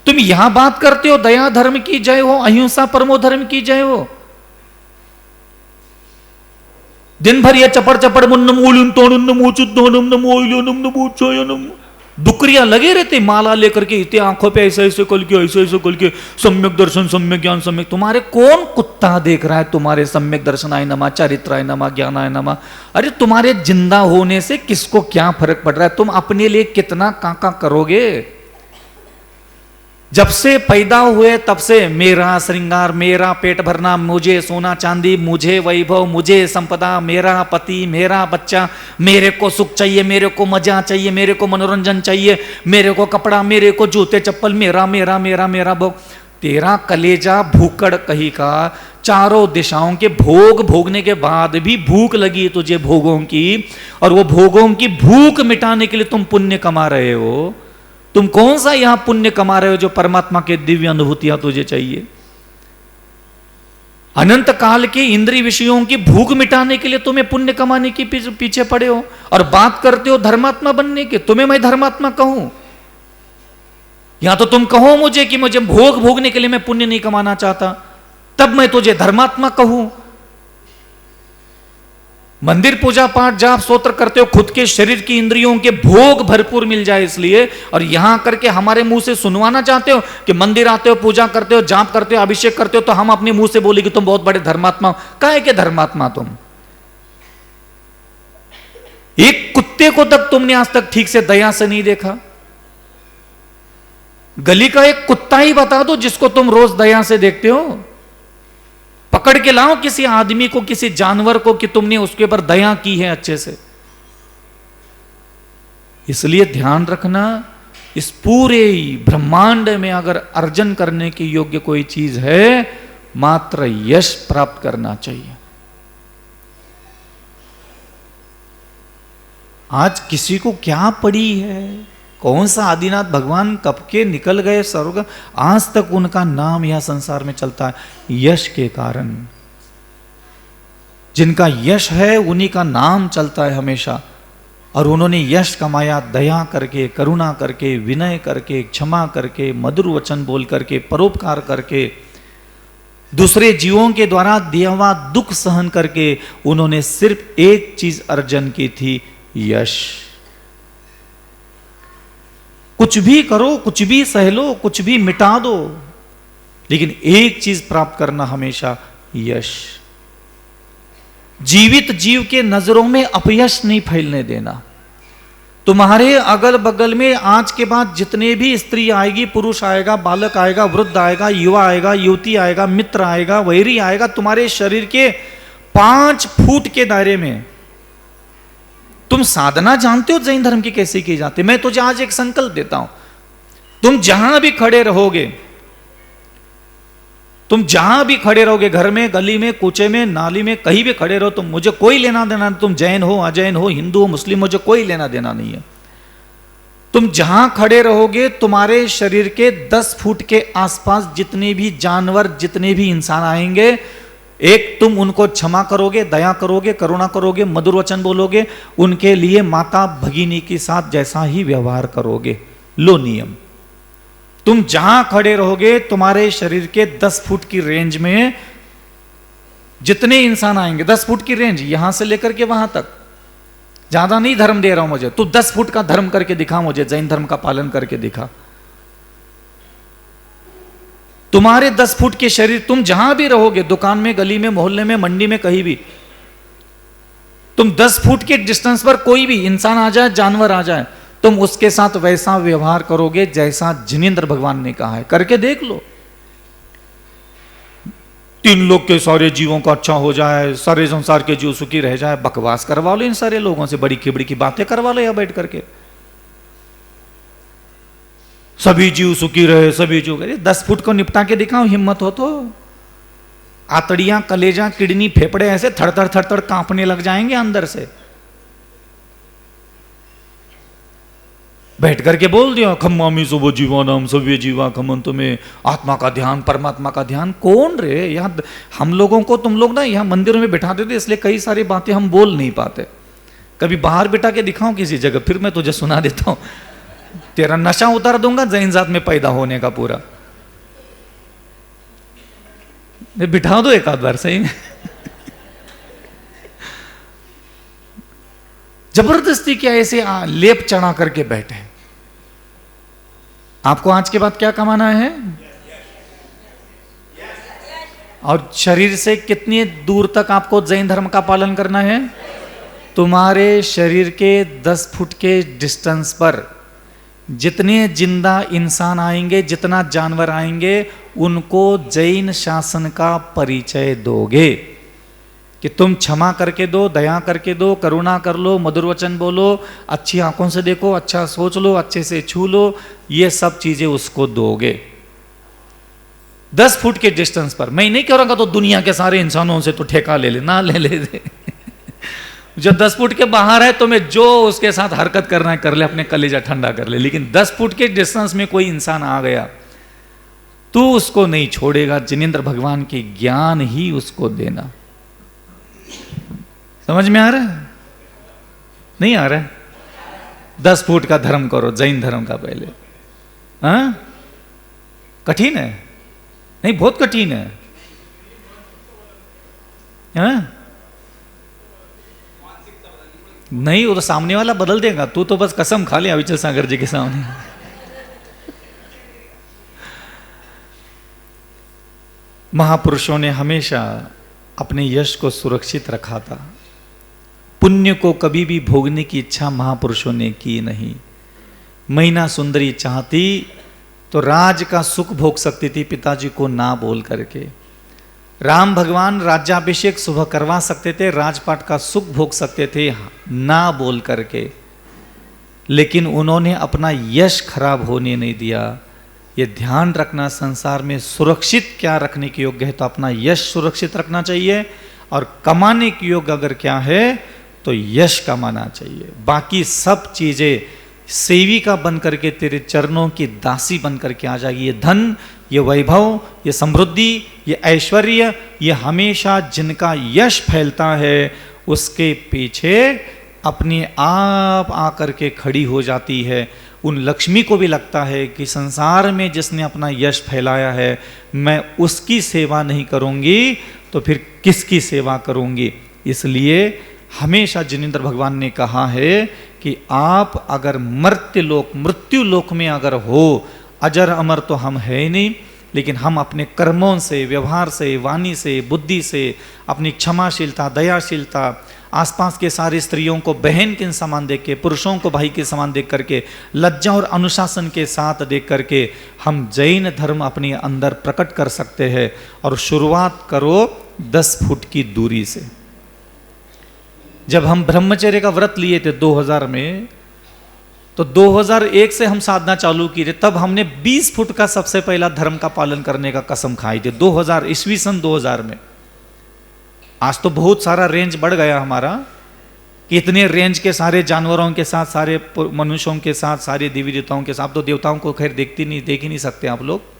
तुम यहां बात करते हो दया धर्म की जय हो, अहिंसा परमो धर्म की जय हो। दिन भर ये चपड़ चपड़ दुकरिया लगे रहते, माला लेकर के इतने आंखों पे ऐसे ऐसे कल के ऐसे ऐसे कल के सम्यक दर्शन सम्यक ज्ञान सम्यक। तुम्हारे कौन कुत्ता देख रहा है तुम्हारे सम्यक दर्शनाय नमः, चारित्राय नमः, ज्ञानाय नमः? अरे तुम्हारे जिंदा होने से किसको क्या फर्क पड़ रहा है? तुम अपने लिए कितना काका करोगे? जब से पैदा हुए तब से मेरा श्रृंगार, मेरा पेट भरना, मुझे सोना चांदी, मुझे वैभव, मुझे संपदा, मेरा पति, मेरा बच्चा, मेरे को सुख चाहिए, मेरे को मजा चाहिए, मेरे को मनोरंजन चाहिए, मेरे को कपड़ा, मेरे को जूते चप्पल, मेरा मेरा मेरा मेरा भोग। तेरा कलेजा भूकड़ कही का, चारों दिशाओं के भोग भोगने के बाद भी भूख लगी तुझे भोगों की, और वो भोगों की भूख मिटाने के लिए तुम पुण्य कमा रहे हो। तुम कौन सा यहां पुण्य कमा रहे हो जो परमात्मा के दिव्य अनुभूतियां तुझे चाहिए? अनंत काल के इंद्रिय विषयों की भूख मिटाने के लिए तुम्हें पुण्य कमाने के पीछे पड़े हो, और बात करते हो धर्मात्मा बनने के। तुम्हें मैं धर्मात्मा कहूं? या तो तुम कहो मुझे कि मुझे भोग भोगने के लिए मैं पुण्य नहीं कमाना चाहता, तब मैं तुझे धर्मात्मा कहूं। मंदिर पूजा पाठ जाप स्तोत्र करते हो खुद के शरीर की इंद्रियों के भोग भरपूर मिल जाए इसलिए, और यहां करके हमारे मुंह से सुनवाना चाहते हो कि मंदिर आते हो, पूजा करते हो, जाप करते हो, अभिषेक करते हो, तो हम अपने मुंह से बोले कि तुम बहुत बड़े धर्मात्मा हो। काहे के धर्मात्मा तुम? एक कुत्ते को तक तुमने आज तक ठीक से दया से नहीं देखा। गली का एक कुत्ता ही बता दो जिसको तुम रोज दया से देखते हो। पकड़ के लाओ किसी आदमी को, किसी जानवर को, कि तुमने उसके ऊपर दया की है अच्छे से। इसलिए ध्यान रखना, इस पूरे ब्रह्मांड में अगर अर्जन करने की योग्य कोई चीज है, मात्र यश प्राप्त करना चाहिए। आज किसी को क्या पड़ी है? कौन सा आदिनाथ भगवान कब के निकल गए स्वर्ग, आज तक उनका नाम यह संसार में चलता है यश के कारण। जिनका यश है उन्हीं का नाम चलता है हमेशा, और उन्होंने यश कमाया दया करके, करुणा करके, विनय करके, क्षमा करके, मधुर वचन बोल करके, परोपकार करके, दूसरे जीवों के द्वारा दिया हुआ दुख सहन करके। उन्होंने सिर्फ एक चीज अर्जन की थी, यश। कुछ भी करो, कुछ भी सह लो, कुछ भी मिटा दो, लेकिन एक चीज प्राप्त करना हमेशा, यश। जीवित जीव के नजरों में अपयश नहीं फैलने देना। तुम्हारे अगल बगल में आज के बाद जितने भी स्त्री आएगी, पुरुष आएगा, बालक आएगा, वृद्ध आएगा, युवा आएगा, युवती आएगा, मित्र आएगा, वैरी आएगा, तुम्हारे शरीर के 5 फुट के दायरे में। तुम साधना जानते हो जैन धर्म की कैसे की जाती? मैं तुझे आज एक संकल्प देता हूं, तुम जहां भी खड़े रहोगे, तुम जहां भी खड़े रहोगे, घर में, गली में, कूचे में, नाली में, कहीं भी खड़े रहो, तुम, मुझे कोई लेना देना, तुम जैन हो, अजैन हो, हिंदू हो, मुस्लिम, मुझे कोई लेना देना नहीं है। तुम जहां खड़े रहोगे, तुम्हारे शरीर के 10 फुट के आसपास जितने भी जानवर, जितने भी इंसान आएंगे, एक तुम उनको क्षमा करोगे, दया करोगे, करुणा करोगे, मधुर वचन बोलोगे, उनके लिए माता भगिनी के साथ जैसा ही व्यवहार करोगे। लो नियम। तुम जहां खड़े रहोगे, तुम्हारे शरीर के 10 फुट की रेंज में जितने इंसान आएंगे, 10 फुट की रेंज, यहां से लेकर के वहां तक, ज्यादा नहीं धर्म दे रहा हूं मुझे, तू 10 फुट का धर्म करके दिखा मुझे, जैन धर्म का पालन करके दिखा। तुम्हारे 10 फुट के शरीर, तुम जहां भी रहोगे, दुकान में, गली में, मोहल्ले में, मंडी में, कहीं भी, तुम 10 फुट के डिस्टेंस पर कोई भी इंसान आ जाए, जानवर आ जाए, तुम उसके साथ वैसा व्यवहार करोगे जैसा जिनेंद्र भगवान ने कहा है। करके देख लो। 3 लोग के सारे जीवों का अच्छा हो जाए, सारे संसार के जीव सुखी रह जाए, बकवास करवा लो इन सारे लोगों से, बड़ी खिबड़ी की बातें करवा लो यहां बैठ करके। सभी जीव सुखी रहे, सभी जीव करे। 10 फुट को निपटा के दिखाओ, हिम्मत हो तो। आतड़ियां, कलेजा, किडनी, फेफड़े ऐसे थड़थड़ थड़थड़ कांपने लग जाएंगे अंदर से। बैठ करके बोल दिया खम्मामी सुबह जीवानाम सव्य जीवा खमन, तुम्हें आत्मा का ध्यान, परमात्मा का ध्यान। कौन रे यहाँ हम लोगों को, तुम लोग ना यहाँ मंदिरों में बैठा देते, इसलिए कई सारी बातें हम बोल नहीं पाते। कभी बाहर बिठा के दिखाऊं किसी जगह, फिर मैं तुझे सुना देता हूं, तेरा नशा उतार दूंगा जैन जात में पैदा होने का पूरा। बिठा दो एक आध बार सही में। जबरदस्ती क्या ऐसे लेप चढ़ा करके बैठे। आपको आज के बाद क्या कमाना है? और शरीर से कितनी दूर तक आपको जैन धर्म का पालन करना है? तुम्हारे शरीर के 10 फुट के डिस्टेंस पर जितने जिंदा इंसान आएंगे, जितना जानवर आएंगे, उनको जैन शासन का परिचय दोगे कि तुम क्षमा करके दो, दया करके दो, करुणा कर लो, मधुर वचन बोलो, अच्छी आंखों से देखो, अच्छा सोच लो, अच्छे से छू लो, ये सब चीजें उसको दोगे 10 फुट के डिस्टेंस पर। मैं नहीं कह रहा तो दुनिया के सारे इंसानों से तो ठेका ले लेना, ले दे। जो 10 फुट के बाहर है, तुम्हें जो उसके साथ हरकत करना है कर ले, अपने कलेजा ठंडा कर ले। लेकिन 10 फुट के डिस्टेंस में कोई इंसान आ गया, तू उसको नहीं छोड़ेगा। जिनेंद्र भगवान के ज्ञान ही उसको देना। समझ में आ रहा है? नहीं आ रहा है? 10 फुट का धर्म करो, जैन धर्म का पहले। हाँ, कठिन है? नहीं, बहुत कठिन है। हाँ? नहीं, वो तो सामने वाला बदल देगा, तू तो बस कसम खा ले अविचल सागर जी के सामने। महापुरुषों ने हमेशा अपने यश को सुरक्षित रखा था। पुण्य को कभी भी भोगने की इच्छा महापुरुषों ने की नहीं। मैना सुंदरी चाहती तो राज का सुख भोग सकती थी पिताजी को ना बोल करके। राम भगवान राज्याभिषेक सुबह करवा सकते थे, राजपाट का सुख भोग सकते थे ना बोल करके, लेकिन उन्होंने अपना यश खराब होने नहीं दिया। ये ध्यान रखना, संसार में सुरक्षित क्या रखने के योग्य है तो अपना यश सुरक्षित रखना चाहिए, और कमाने के योग्य अगर क्या है तो यश कमाना चाहिए। बाकी सब चीजें सेविका बन करके तेरे चरणों की दासी बन करके आ जाएगी। ये धन, ये वैभव, ये समृद्धि, ये ऐश्वर्य, ये हमेशा जिनका यश फैलता है उसके पीछे अपने आप आकर के खड़ी हो जाती है। उन लक्ष्मी को भी लगता है कि संसार में जिसने अपना यश फैलाया है, मैं उसकी सेवा नहीं करूंगी तो फिर किसकी सेवा करूंगी। इसलिए हमेशा जिनेंद्र भगवान ने कहा है कि आप अगर मृत्यु लोक में अगर हो, अजर अमर तो हम है ही नहीं, लेकिन हम अपने कर्मों से, व्यवहार से, वाणी से, बुद्धि से, अपनी क्षमाशीलता, दयाशीलता, आसपास के सारी स्त्रियों को बहन के समान देख के, पुरुषों को भाई के समान देख करके, लज्जा और अनुशासन के साथ देख करके हम जैन धर्म अपने अंदर प्रकट कर सकते हैं। और शुरुआत करो 10 फुट की दूरी से। जब हम ब्रह्मचर्य का व्रत लिए थे 2000 में, तो 2001 से हम साधना चालू की थी, तब हमने 20 फुट का सबसे पहला धर्म का पालन करने का कसम खाई थी 2000 ईस्वी सन 2000 में। आज तो बहुत सारा रेंज बढ़ गया हमारा कि इतने रेंज के सारे जानवरों के साथ, सारे मनुष्यों के साथ, सारे देवी देवताओं के साथ, तो देवताओं को खैर देख ही नहीं सकते आप लोग,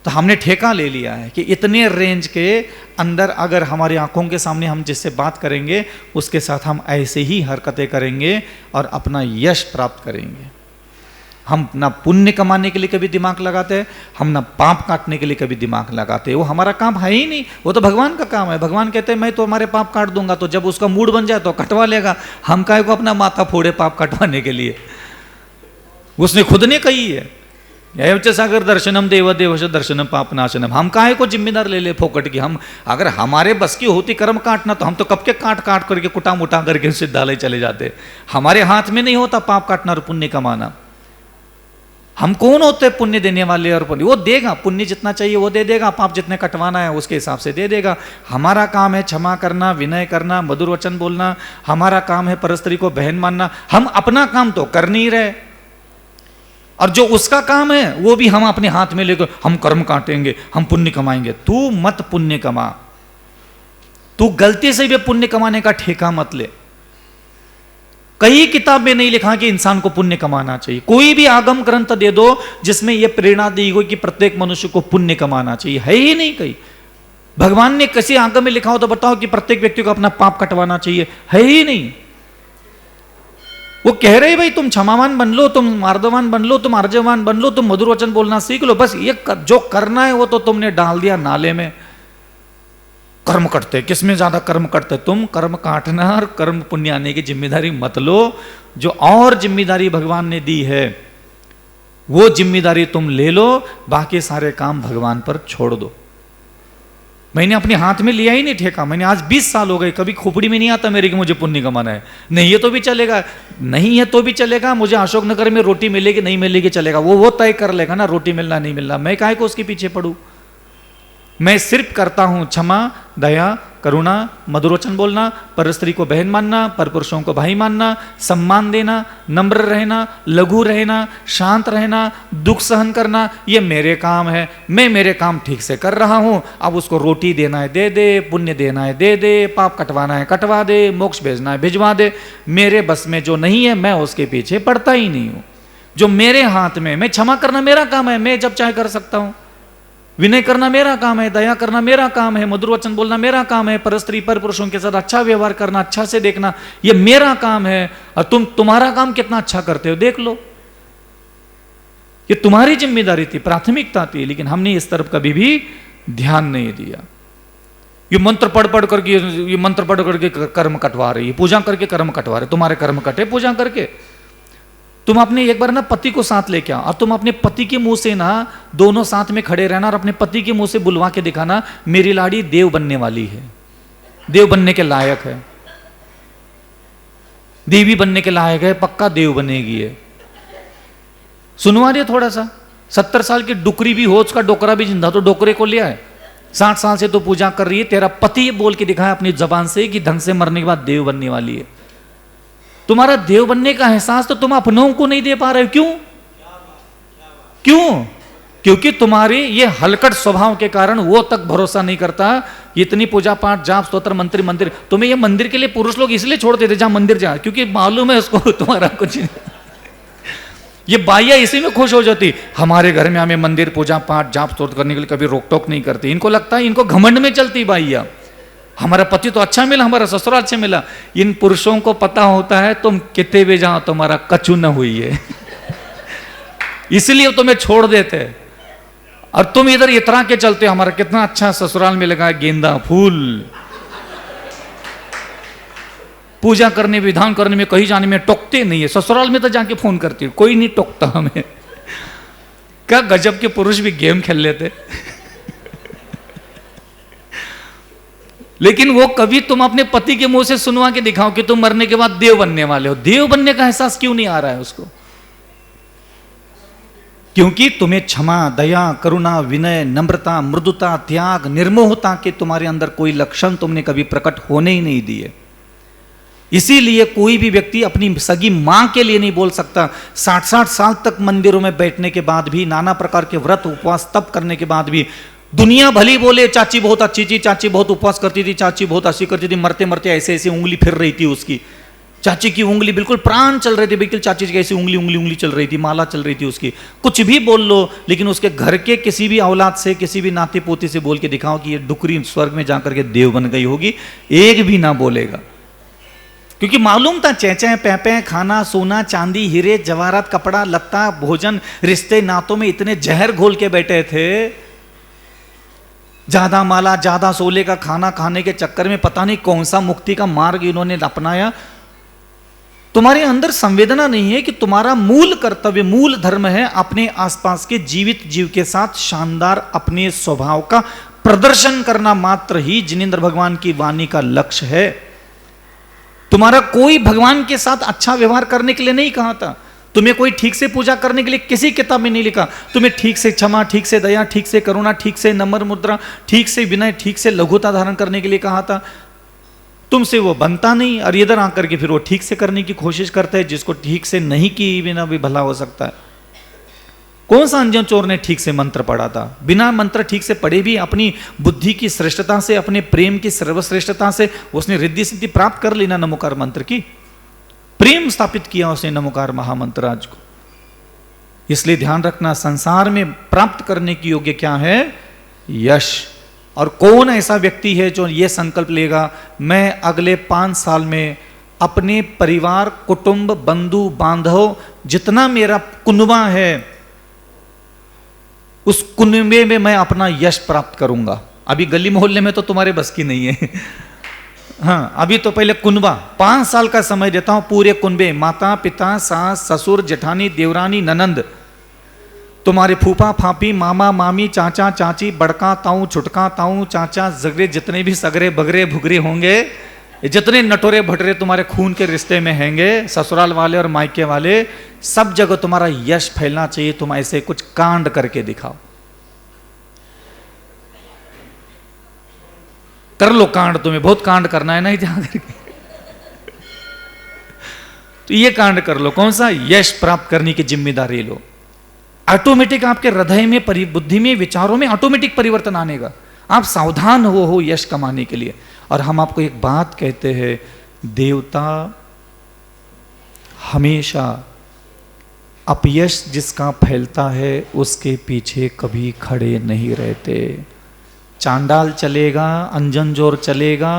तो हमने ठेका ले लिया है कि इतने रेंज के अंदर अगर हमारी आंखों के सामने हम जिससे बात करेंगे उसके साथ हम ऐसे ही हरकतें करेंगे और अपना यश प्राप्त करेंगे। हम ना पुण्य कमाने के लिए कभी दिमाग लगाते हैं, हम ना पाप काटने के लिए कभी दिमाग लगाते हैं। वो हमारा काम है ही नहीं, वो तो भगवान का काम है। भगवान कहते हैं मैं तो हमारे पाप काट दूंगा, तो जब उसका मूड बन जाए तो कटवा लेगा। हम काहे को अपना माथा फोड़े पाप कटवाने के लिए? उसने खुद ने कही है, एवच सागर दर्शनम देव देवश दर्शनम पाप नाशनम। हम काहे को जिम्मेदार ले ले फोकट की? हम अगर हमारे बस की होती कर्म काटना तो हम तो कब के काट करके कुटा मुटा करके सिद्धालय चले जाते। हमारे हाथ में नहीं होता पाप काटना और पुण्य कमाना। हम कौन होते हैं पुण्य देने वाले? और पुण्य वो देगा, पुण्य जितना चाहिए वो दे देगा, पाप जितने कटवाना है उसके हिसाब से दे देगा। हमारा काम है क्षमा करना, विनय करना, मधुर वचन बोलना। हमारा काम है परस्त्री को बहन मानना। हम अपना काम तो कर नहीं रहे। और जो उसका काम है वो भी हम अपने हाथ में लेकर हम कर्म काटेंगे, हम पुण्य कमाएंगे। तू मत पुण्य कमा, तू गलती से भी पुण्य कमाने का ठेका मत ले। कई किताब में नहीं लिखा कि इंसान को पुण्य कमाना चाहिए। कोई भी आगम ग्रंथ दे दो जिसमें यह प्रेरणा दी गई कि प्रत्येक मनुष्य को पुण्य कमाना चाहिए, है ही नहीं कहीं। भगवान ने किसी आगम में लिखा हो तो बताओ कि प्रत्येक व्यक्ति को अपना पाप कटवाना चाहिए, है ही नहीं। वो कह रहे भाई तुम क्षमावान बन लो, तुम मार्दवान बन लो, तुम अर्जवान बन लो, तुम मधुर वचन बोलना सीख लो, बस ये जो करना है वो तो तुमने डाल दिया नाले में। कर्म करते, किसमें ज्यादा कर्म करते? तुम कर्म काटना और कर्म पुण्य आने की जिम्मेदारी मत लो। जो और जिम्मेदारी भगवान ने दी है वो जिम्मेदारी तुम ले लो, बाकी सारे काम भगवान पर छोड़ दो। मैंने अपने हाथ में लिया ही नहीं ठेका। मैंने आज 20 साल हो गए, कभी खोपड़ी में नहीं आता मेरे कि मुझे पुण्य कमाना है। नहीं है तो भी चलेगा, नहीं है तो भी चलेगा। मुझे अशोकनगर में रोटी मिलेगी नहीं मिलेगी चलेगा, वो तय कर लेगा ना, रोटी मिलना नहीं मिलना। मैं काहे को उसके पीछे पड़ूं? मैं सिर्फ करता हूं क्षमा, दया, करुणा, मधुर वचन बोलना, पर स्त्री को बहन मानना, पर पुरुषों को भाई मानना, सम्मान देना, नम्र रहना, लघु रहना, शांत रहना, दुख सहन करना, ये मेरे काम है। मैं मेरे काम ठीक से कर रहा हूं। अब उसको रोटी देना है दे दे, पुण्य देना है दे दे, पाप कटवाना है कटवा दे, मोक्ष भेजना है भिजवा दे। मेरे बस में जो नहीं है मैं उसके पीछे पड़ता ही नहीं हूं। जो मेरे हाथ में, मैं क्षमा करना मेरा काम है, मैं जब चाहे कर सकता हूं। विनय करना मेरा काम है, दया करना मेरा काम है, मधुर वचन बोलना मेरा काम है, पर स्त्री पर पुरुषों के साथ अच्छा व्यवहार करना, अच्छा से देखना, ये मेरा काम है। और तुम्हारा काम कितना अच्छा करते हो देख लो। ये तुम्हारी जिम्मेदारी थी, प्राथमिकता थी, लेकिन हमने इस तरफ कभी भी ध्यान नहीं दिया। ये मंत्र पढ़ पढ़ करके कर्म कटवा रही है, पूजा करके कर्म कटवा रहे। तुम्हारे कर्म कटे पूजा करके। तुम अपने एक बार ना पति को साथ लेके आओ और तुम अपने पति के मुंह से ना दोनों साथ में खड़े रहना और अपने पति के मुंह से बुलवा के दिखाना, मेरी लाड़ी देव बनने वाली है, देव बनने के लायक है, देवी बनने के लायक है, पक्का देव बनेगी है। सुनवा दिया थोड़ा सा। 70 साल की डुकरी भी हो, उसका डोकरा भी जिंदा, तो डोकरे को लिया है। 60 साल से तो पूजा कर रही है, तेरा पति बोल के दिखाया अपनी जबान से कि ढंग से मरने के बाद देव बनने वाली है। तुम्हारा देव बनने का एहसास तो तुम अपनों को नहीं दे पा रहे हो। क्यों? क्यों? क्योंकि तुम्हारी ये हलकट स्वभाव के कारण वो तक भरोसा नहीं करता। इतनी पूजा पाठ जाप स्तोत्र मंदिर, तुम्हें ये मंदिर के लिए पुरुष लोग इसलिए छोड़ते थे जहां मंदिर जा, क्योंकि मालूम है उसको तुम्हारा कुछ नहीं। ये बाइया इसी में खुश हो जाती, हमारे घर में हमें मंदिर पूजा पाठ जाप स्तोत्र करने के लिए कभी रोक टोक नहीं करती। इनको लगता है, इनको घमंड में चलती बाइया, हमारा पति तो अच्छा मिला, हमारा ससुराल अच्छा मिला। इन पुरुषों को पता होता है तुम कितने भी जाओ तुम्हारा कचू न हुई है इसलिए तुम्हें छोड़ देते। और तुम इधर इतरा के चलते, हमारा कितना अच्छा ससुराल में लगा गेंदा फूल, पूजा करने विधान करने में कहीं जाने में टोकते नहीं है। ससुराल में तो जाके फोन करती है, कोई नहीं टोकता हमें। क्या गजब के पुरुष भी गेम खेल लेते लेकिन वो कभी तुम अपने पति के मुंह से सुनवा के दिखाओ कि तुम मरने के बाद देव बनने वाले हो। देव बनने का एहसास क्यों नहीं आ रहा है उसको? क्योंकि तुम्हें क्षमा, दया, करुणा, विनय, नम्रता, मृदुता, त्याग, निर्मोहता के तुम्हारे अंदर कोई लक्षण तुमने कभी प्रकट होने ही नहीं दिए। इसीलिए कोई भी व्यक्ति अपनी सगी मां के लिए नहीं बोल सकता। 60-60 साल तक मंदिरों में बैठने के बाद भी, नाना प्रकार के व्रत उपवास तप करने के बाद भी, दुनिया भली बोले चाची बहुत अच्छी थी, चाची बहुत उपवास करती थी, चाची बहुत अच्छी करती थी, मरते मरते ऐसे ऐसे उंगली फिर रही थी उसकी, चाची की उंगली बिल्कुल प्राण चल रही थी, बिल्कुल चाची की ऐसी उंगली उंगली उंगली चल रही थी, माला चल रही थी उसकी। कुछ भी बोल लो, लेकिन उसके घर के किसी भी औलाद से, किसी भी नाती पोती से बोल के दिखाओ कि ये डुकरी स्वर्ग में जाकर के देव बन गई होगी, एक भी ना बोलेगा। क्योंकि मालूम था चेचे पैपे, खाना सोना चांदी हीरे जवाहरात, कपड़ा लत्ता, भोजन, रिश्ते नातों में इतने जहर घोल के बैठे थे। ज्यादा माला ज्यादा सोले का खाना खाने के चक्कर में पता नहीं कौन सा मुक्ति का मार्ग इन्होंने अपनाया। तुम्हारे अंदर संवेदना नहीं है कि तुम्हारा मूल कर्तव्य, मूल धर्म है अपने आसपास के जीवित जीव के साथ शानदार अपने स्वभाव का प्रदर्शन करना मात्र ही जिनेंद्र भगवान की वाणी का लक्ष्य है। तुम्हारा कोई भगवान के साथ अच्छा व्यवहार करने के लिए नहीं कहा था। तुम्हें कोई ठीक से पूजा करने के लिए किसी किताब में नहीं लिखा। तुम्हें ठीक से क्षमा, ठीक से दया, ठीक से करुणा, ठीक से नम्र मुद्रा, ठीक से विनय, ठीक से लघुता धारण करने के लिए कहा था। तुमसे वो बनता नहीं और इधर आकर के फिर वो ठीक से करने की कोशिश करता है, जिसको ठीक से नहीं की बिना भी भला हो सकता है। कौन सा अंजन चोर ने ठीक से मंत्र पढ़ा था? बिना मंत्र ठीक से पढ़े भी अपनी बुद्धि की श्रेष्ठता से, अपने प्रेम की सर्वश्रेष्ठता से उसने रिद्धि सिद्धि प्राप्त कर ली ना नमोकार मंत्र की। प्रेम स्थापित किया उसने नमोकार महामंत्र आज को। इसलिए ध्यान रखना, संसार में प्राप्त करने की योग्य क्या है? यश। और कौन ऐसा व्यक्ति है जो ये संकल्प लेगा, मैं अगले 5 साल में अपने परिवार, कुटुंब, बंधु बांधव, जितना मेरा कुनबा है, उस कुनबे में मैं अपना यश प्राप्त करूंगा। अभी गली मोहल्ले में तो तुम्हारे बस की नहीं है हाँ, अभी तो पहले कुनबा, 5 साल का समय देता हूं, पूरे कुनबे, माता पिता, सास ससुर, जेठानी, देवरानी, ननंद, तुम्हारे फूफा फापी, मामा मामी, चाचा चाची, बड़का ताऊ, छुटका ताऊ, चाचा जगरे, जितने भी सगरे बगरे भुगरे होंगे, जितने नटोरे भटरे तुम्हारे खून के रिश्ते में हैंगे, ससुराल वाले और मायके वाले, सब जगह तुम्हारा यश फैलना चाहिए। तुम ऐसे कुछ कांड करके दिखाओ। कर लो कांड, तुम्हें बहुत कांड करना है ना जहां करके तो ये कांड कर लो। कौन सा? यश प्राप्त करने की जिम्मेदारी लो। ऑटोमेटिक आपके हृदय में, बुद्धि में, विचारों में ऑटोमेटिक परिवर्तन आने का। आप सावधान हो यश कमाने के लिए। और हम आपको एक बात कहते हैं, देवता हमेशा अपयश जिसका फैलता है उसके पीछे कभी खड़े नहीं रहते। चांडाल चलेगा, अंजन जोर चलेगा,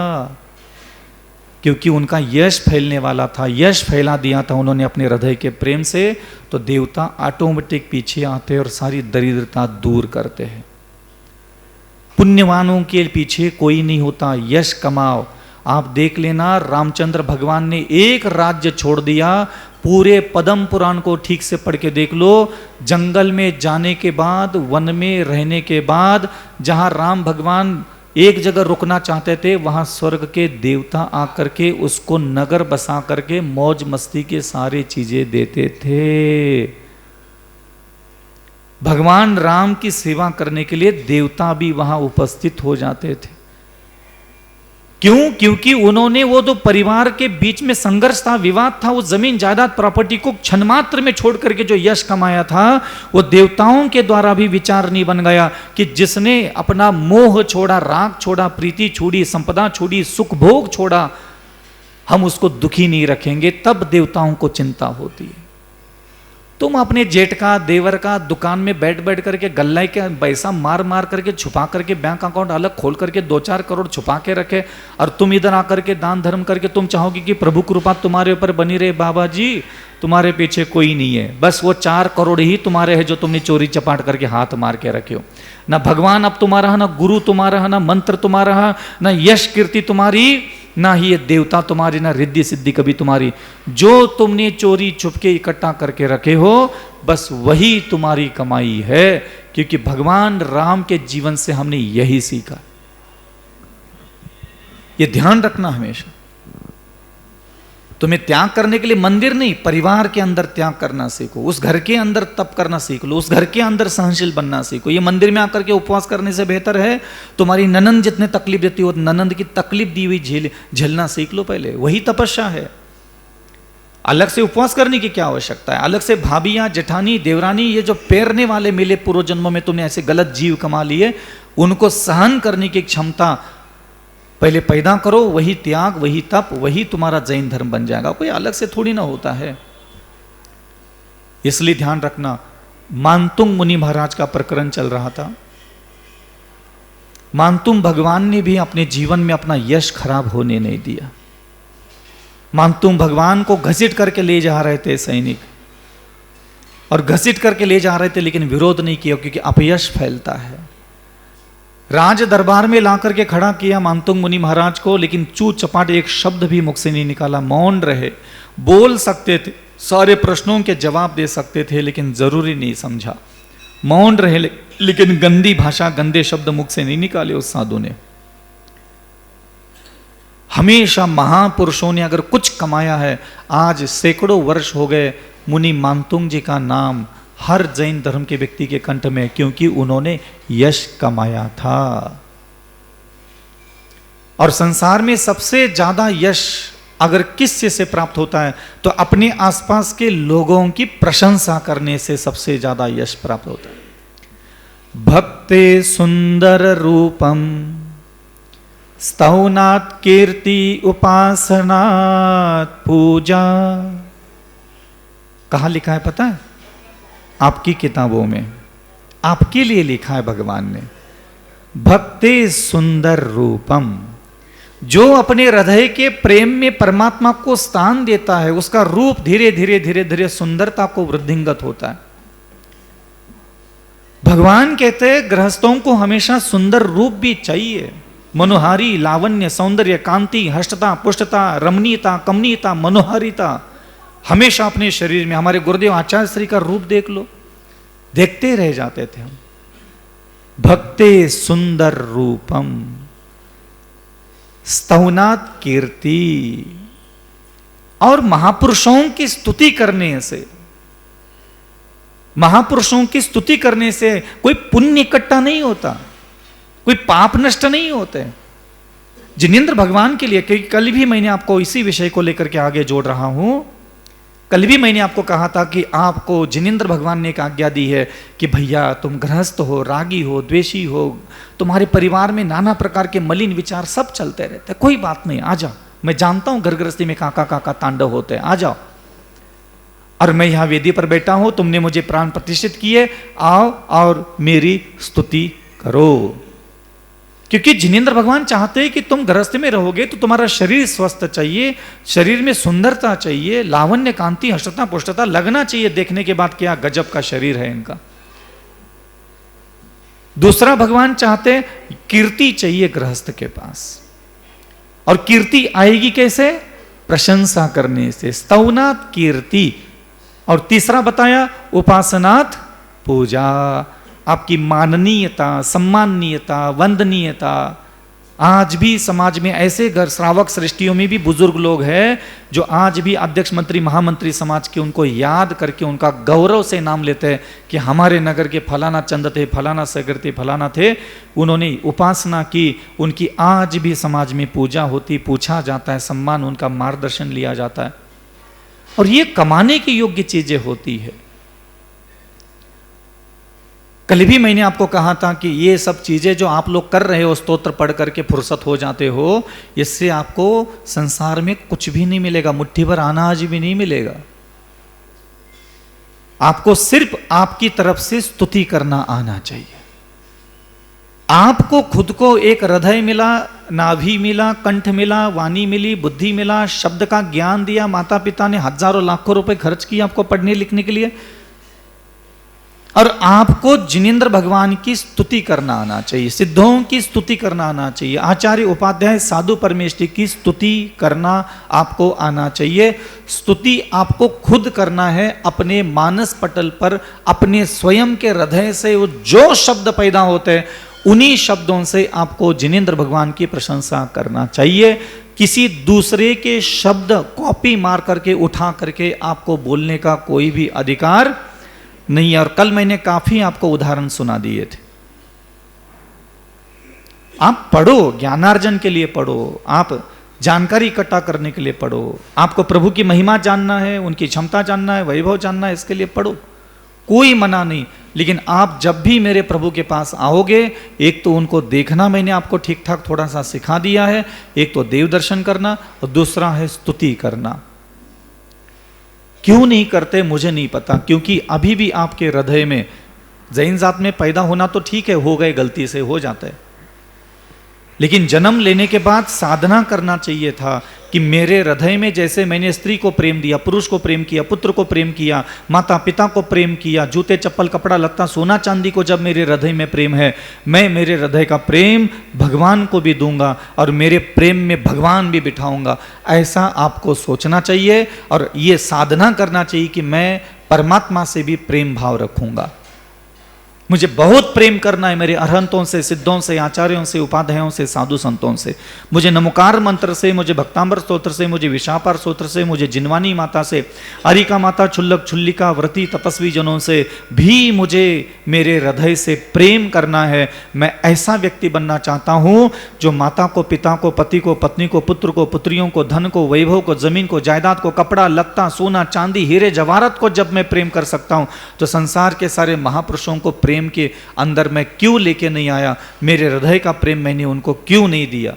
क्योंकि उनका यश फैलने वाला था, यश फैला दिया था उन्होंने अपने हृदय के प्रेम से, तो देवता ऑटोमेटिक पीछे आते और सारी दरिद्रता दूर करते हैं। पुण्यवानों के पीछे कोई नहीं होता। यश कमाओ। आप देख लेना, रामचंद्र भगवान ने एक राज्य छोड़ दिया। पूरे पद्म पुराण को ठीक से पढ़ के देख लो। जंगल में जाने के बाद, वन में रहने के बाद, जहां राम भगवान एक जगह रुकना चाहते थे, वहां स्वर्ग के देवता आकर के उसको नगर बसा करके मौज मस्ती के सारी चीजें देते थे। भगवान राम की सेवा करने के लिए देवता भी वहां उपस्थित हो जाते थे। क्यों? क्योंकि उन्होंने वो जो परिवार के बीच में संघर्ष था, विवाद था, उस जमीन जायदाद प्रॉपर्टी को क्षण मात्र में छोड़ करके जो यश कमाया था, वो देवताओं के द्वारा भी विचार नहीं बन गया कि जिसने अपना मोह छोड़ा, राग छोड़ा, प्रीति छोड़ी, संपदा छोड़ी, सुख भोग छोड़ा, हम उसको दुखी नहीं रखेंगे। तब देवताओं को चिंता होती है। तुम अपने जेठ का, देवर का दुकान में बैठ बैठ करके गल्ला के पैसा मार मार करके छुपा करके बैंक अकाउंट अलग खोल करके 2-4 करोड़ छुपा के रखे, और तुम इधर आकर के दान धर्म करके तुम चाहोगे कि प्रभु कृपा तुम्हारे ऊपर बनी रहे। बाबा जी, तुम्हारे पीछे कोई नहीं है, बस वो 4 करोड़ ही तुम्हारे हैं जो तुमने चोरी चपाट करके हाथ मार के रखे हो। ना भगवान अब तुम्हारा है, ना गुरु तुम्हारा है, ना मंत्र तुम्हारा है, ना यश कीर्ति तुम्हारी, ना ही ये देवता तुम्हारी, ना रिद्धि सिद्धि कभी तुम्हारी। जो तुमने चोरी छुपके इकट्ठा करके रखे हो, बस वही तुम्हारी कमाई है। क्योंकि भगवान राम के जीवन से हमने यही सीखा। ये ध्यान रखना हमेशा। तुम्हें त्याग करने के लिए मंदिर नहीं, परिवार के अंदर त्याग करना सीखो। उस घर के अंदर तप करना सीख लो, उस घर के अंदर सहनशील बनना सीखो। ये मंदिर में आकर के उपवास करने से बेहतर है तुम्हारी ननंद जितने तकलीफ देती हो, ननंद की तकलीफ दी हुई झेलना सीख लो पहले। वही तपस्या है। अलग से उपवास करने की क्या आवश्यकता है? अलग से भाभियां, जेठानी, देवरानी, ये जो पेरने वाले मिले पूर्व जन्मों में तुमने ऐसे गलत जीव कमा लिए, उनको सहन करने की क्षमता पहले पैदा करो। वही त्याग, वही तप, वही तुम्हारा जैन धर्म बन जाएगा। कोई अलग से थोड़ी ना होता है। इसलिए ध्यान रखना, मानतुंग मुनि महाराज का प्रकरण चल रहा था। मानतुंग भगवान ने भी अपने जीवन में अपना यश खराब होने नहीं दिया। मानतुंग भगवान को घसीट करके ले जा रहे थे सैनिक, और घसीट करके ले जा रहे थे, लेकिन विरोध नहीं किया, क्योंकि अपयश फैलता है। राज दरबार में ला करके खड़ा किया मानतुंग मुनि महाराज को, लेकिन चू चपाट एक शब्द भी मुख से नहीं निकाला। मौन रहे। बोल सकते थे, सारे प्रश्नों के जवाब दे सकते थे, लेकिन जरूरी नहीं समझा। मौन रहे, लेकिन गंदी भाषा, गंदे शब्द मुख से नहीं निकाले उस साधु ने। हमेशा महापुरुषों ने अगर कुछ कमाया है, आज सैकड़ों वर्ष हो गए मुनि मानतुंग जी का नाम हर जैन धर्म के व्यक्ति के कंठ में, क्योंकि उन्होंने यश कमाया था। और संसार में सबसे ज्यादा यश अगर किससे से प्राप्त होता है तो अपने आसपास के लोगों की प्रशंसा करने से सबसे ज्यादा यश प्राप्त होता है। भक्ते सुंदर रूपम स्तौनात् कीर्ति उपासनात् पूजा। कहां लिखा है पता है? आपकी किताबों में आपके लिए लिखा है भगवान ने, भक्ते सुंदर रूपम। जो अपने हृदय के प्रेम में परमात्मा को स्थान देता है उसका रूप धीरे धीरे धीरे धीरे सुंदरता को वृद्धिंगत होता है। भगवान कहते हैं गृहस्थों को हमेशा सुंदर रूप भी चाहिए, मनोहारी, लावण्य, सौंदर्य, कांति, हष्टता, पुष्टता, रमणीयता, कमनीयता, मनोहारिता हमेशा अपने शरीर में। हमारे गुरुदेव आचार्य श्री का रूप देख लो, देखते रह जाते थे हम। भक्ते सुंदर रूपम स्तौनात् कीर्ति। और महापुरुषों की स्तुति करने से, महापुरुषों की स्तुति करने से कोई पुण्य इकट्ठा नहीं होता, कोई पाप नष्ट नहीं होते। जिनेंद्र भगवान के लिए, क्योंकि कल भी मैंने आपको इसी विषय को लेकर के आगे जोड़ रहा हूं, कल भी मैंने आपको कहा था कि आपको जिनेंद्र भगवान ने एक आज्ञा दी है कि भैया तुम गृहस्थ हो, रागी हो, द्वेषी हो, तुम्हारे परिवार में नाना प्रकार के मलिन विचार सब चलते रहते, कोई बात नहीं, आ जाओ। मैं जानता हूं घर गृहस्थी में काका काका तांडव होते हैं, आ जाओ। और मैं यहां वेदी पर बैठा हूं, तुमने मुझे प्राण प्रतिष्ठित किए, आओ और मेरी स्तुति करो। क्योंकि जिनेंद्र भगवान चाहते हैं कि तुम गृहस्थ में रहोगे तो तुम्हारा शरीर स्वस्थ चाहिए, शरीर में सुंदरता चाहिए, लावण्य, कांति, हर्षता, पुष्टता लगना चाहिए। देखने के बाद क्या गजब का शरीर है इनका। दूसरा भगवान चाहते हैं कीर्ति चाहिए गृहस्थ के पास, और कीर्ति आएगी कैसे? प्रशंसा करने से, स्तौनात् कीर्ति। और तीसरा बताया उपासनात् पूजा। आपकी माननीयता, सम्माननीयता, वंदनीयता। आज भी समाज में ऐसे घर श्रावक सृष्टियों में भी बुजुर्ग लोग हैं जो आज भी अध्यक्ष, मंत्री, महामंत्री समाज के उनको याद करके उनका गौरव से नाम लेते हैं कि हमारे नगर के फलाना चंद थे, फलाना सगर थे, फलाना थे, उन्होंने उपासना की, उनकी आज भी समाज में पूजा होती, पूछा जाता है, सम्मान, उनका मार्गदर्शन लिया जाता है। और ये कमाने की योग्य चीजें होती है। कल भी मैंने आपको कहा था कि ये सब चीजें जो आप लोग कर रहे हो, स्तोत्र पढ़ करके फुर्सत हो जाते हो, इससे आपको संसार में कुछ भी नहीं मिलेगा, मुट्ठी भर अनाज भी नहीं मिलेगा। आपको सिर्फ आपकी तरफ से स्तुति करना आना चाहिए। आपको खुद को एक हृदय मिला, नाभि मिला, कंठ मिला, वाणी मिली, बुद्धि मिला, शब्द का ज्ञान दिया, माता पिता ने हजारों लाखों रुपए खर्च किए आपको पढ़ने लिखने के लिए, और आपको जिनेंद्र भगवान की स्तुति करना आना चाहिए, सिद्धों की स्तुति करना आना चाहिए, आचार्य, उपाध्याय, साधु, परमेष्ठी की स्तुति करना आपको आना चाहिए। स्तुति आपको खुद करना है अपने मानस पटल पर, अपने स्वयं के हृदय से। वो जो शब्द पैदा होते हैं उन्हीं शब्दों से आपको जिनेंद्र भगवान की प्रशंसा करना चाहिए। किसी दूसरे के शब्द कॉपी मार करके उठा करके आपको बोलने का कोई भी अधिकार नहीं है। और कल मैंने काफी आपको उदाहरण सुना दिए थे। आप पढ़ो, ज्ञानार्जन के लिए पढ़ो, आप जानकारी इकट्ठा करने के लिए पढ़ो, आपको प्रभु की महिमा जानना है, उनकी क्षमता जानना है, वैभव जानना है, इसके लिए पढ़ो, कोई मना नहीं। लेकिन आप जब भी मेरे प्रभु के पास आओगे, एक तो उनको देखना मैंने आपको ठीक ठाक थोड़ा सा सिखा दिया है, एक तो देव दर्शन करना और दूसरा है स्तुति करना। क्यों नहीं करते मुझे नहीं पता, क्योंकि अभी भी आपके हृदय में जैन जात में पैदा होना तो ठीक है, हो गए, गलती से हो जाता है, लेकिन जन्म लेने के बाद साधना करना चाहिए था कि मेरे हृदय में जैसे मैंने स्त्री को प्रेम दिया, पुरुष को प्रेम किया, पुत्र को प्रेम किया, माता पिता को प्रेम किया, जूते चप्पल कपड़ा लत्ता सोना चांदी को जब मेरे हृदय में प्रेम है, मैं मेरे हृदय का प्रेम भगवान को भी दूंगा और मेरे प्रेम में भगवान भी बिठाऊंगा। ऐसा आपको सोचना चाहिए और ये साधना करना चाहिए कि मैं परमात्मा से भी प्रेम भाव रखूंगा। मुझे बहुत प्रेम करना है मेरे अरहंतों से, सिद्धों से, आचार्यों से, उपाध्यायों से, साधु संतों से। मुझे नमोकार मंत्र से, मुझे भक्तांबर स्तोत्र से, मुझे विशापार स्तोत्र से, मुझे जिनवानी माता से, अरिका माता, छुल्लक छुल्लिका, व्रती तपस्वी जनों से भी मुझे मेरे हृदय से प्रेम करना है। मैं ऐसा व्यक्ति बनना चाहता हूं जो माता को, पिता को, पति को, पत्नी को, पुत्र को, पुत्रियों को, धन को, वैभव को, जमीन को, जायदाद को, कपड़ा लत्ता, सोना चांदी, हीरे जवाहरात को जब मैं प्रेम कर सकता हूं तो संसार के सारे महापुरुषों को प्रेम के अंदर मैं क्यों लेके नहीं आया? मेरे हृदय का प्रेम मैंने उनको क्यों नहीं दिया?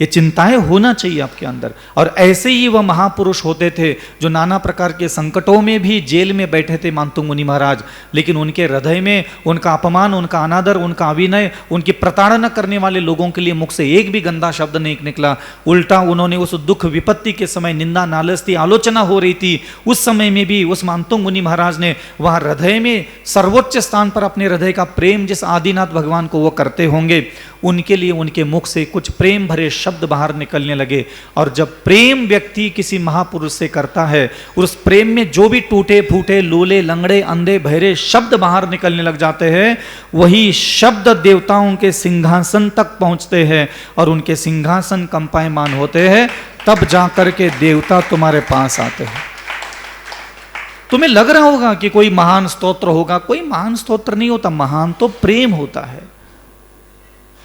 ये चिंताएं होना चाहिए आपके अंदर। और ऐसे ही वह महापुरुष होते थे जो नाना प्रकार के संकटों में भी जेल में बैठे थे, मानतुंग मुनि महाराज, लेकिन उनके हृदय में उनका अपमान, उनका अनादर, उनका अविनय, उनकी प्रताड़ना करने वाले लोगों के लिए मुख से एक भी गंदा शब्द नहीं निकला। उल्टा उन्होंने उस दुख विपत्ति के समय निंदा, नालच थी, आलोचना हो रही थी, उस समय में भी उस मानतुंग मुनि महाराज ने वहां हृदय में सर्वोच्च स्थान पर अपने हृदय का प्रेम जिस आदिनाथ भगवान को वो करते होंगे, उनके लिए उनके मुख से कुछ प्रेम भरे शब्द बाहर निकलने लगे। और जब प्रेम व्यक्ति किसी महापुरुष से करता है, उस प्रेम में जो भी टूटे फूटे, लूले, लंगड़े, अंधे, बहरे शब्द बाहर निकलने लग जाते हैं, वही शब्द देवताओं के सिंहासन तक पहुंचते हैं और उनके सिंहासन कंपायमान होते हैं। तब जाकर के देवता तुम्हारे पास आते हैं। तुम्हें लग रहा होगा कि कोई महान स्तोत्र होगा, कोई महान स्तोत्र नहीं होता, महान तो प्रेम होता है।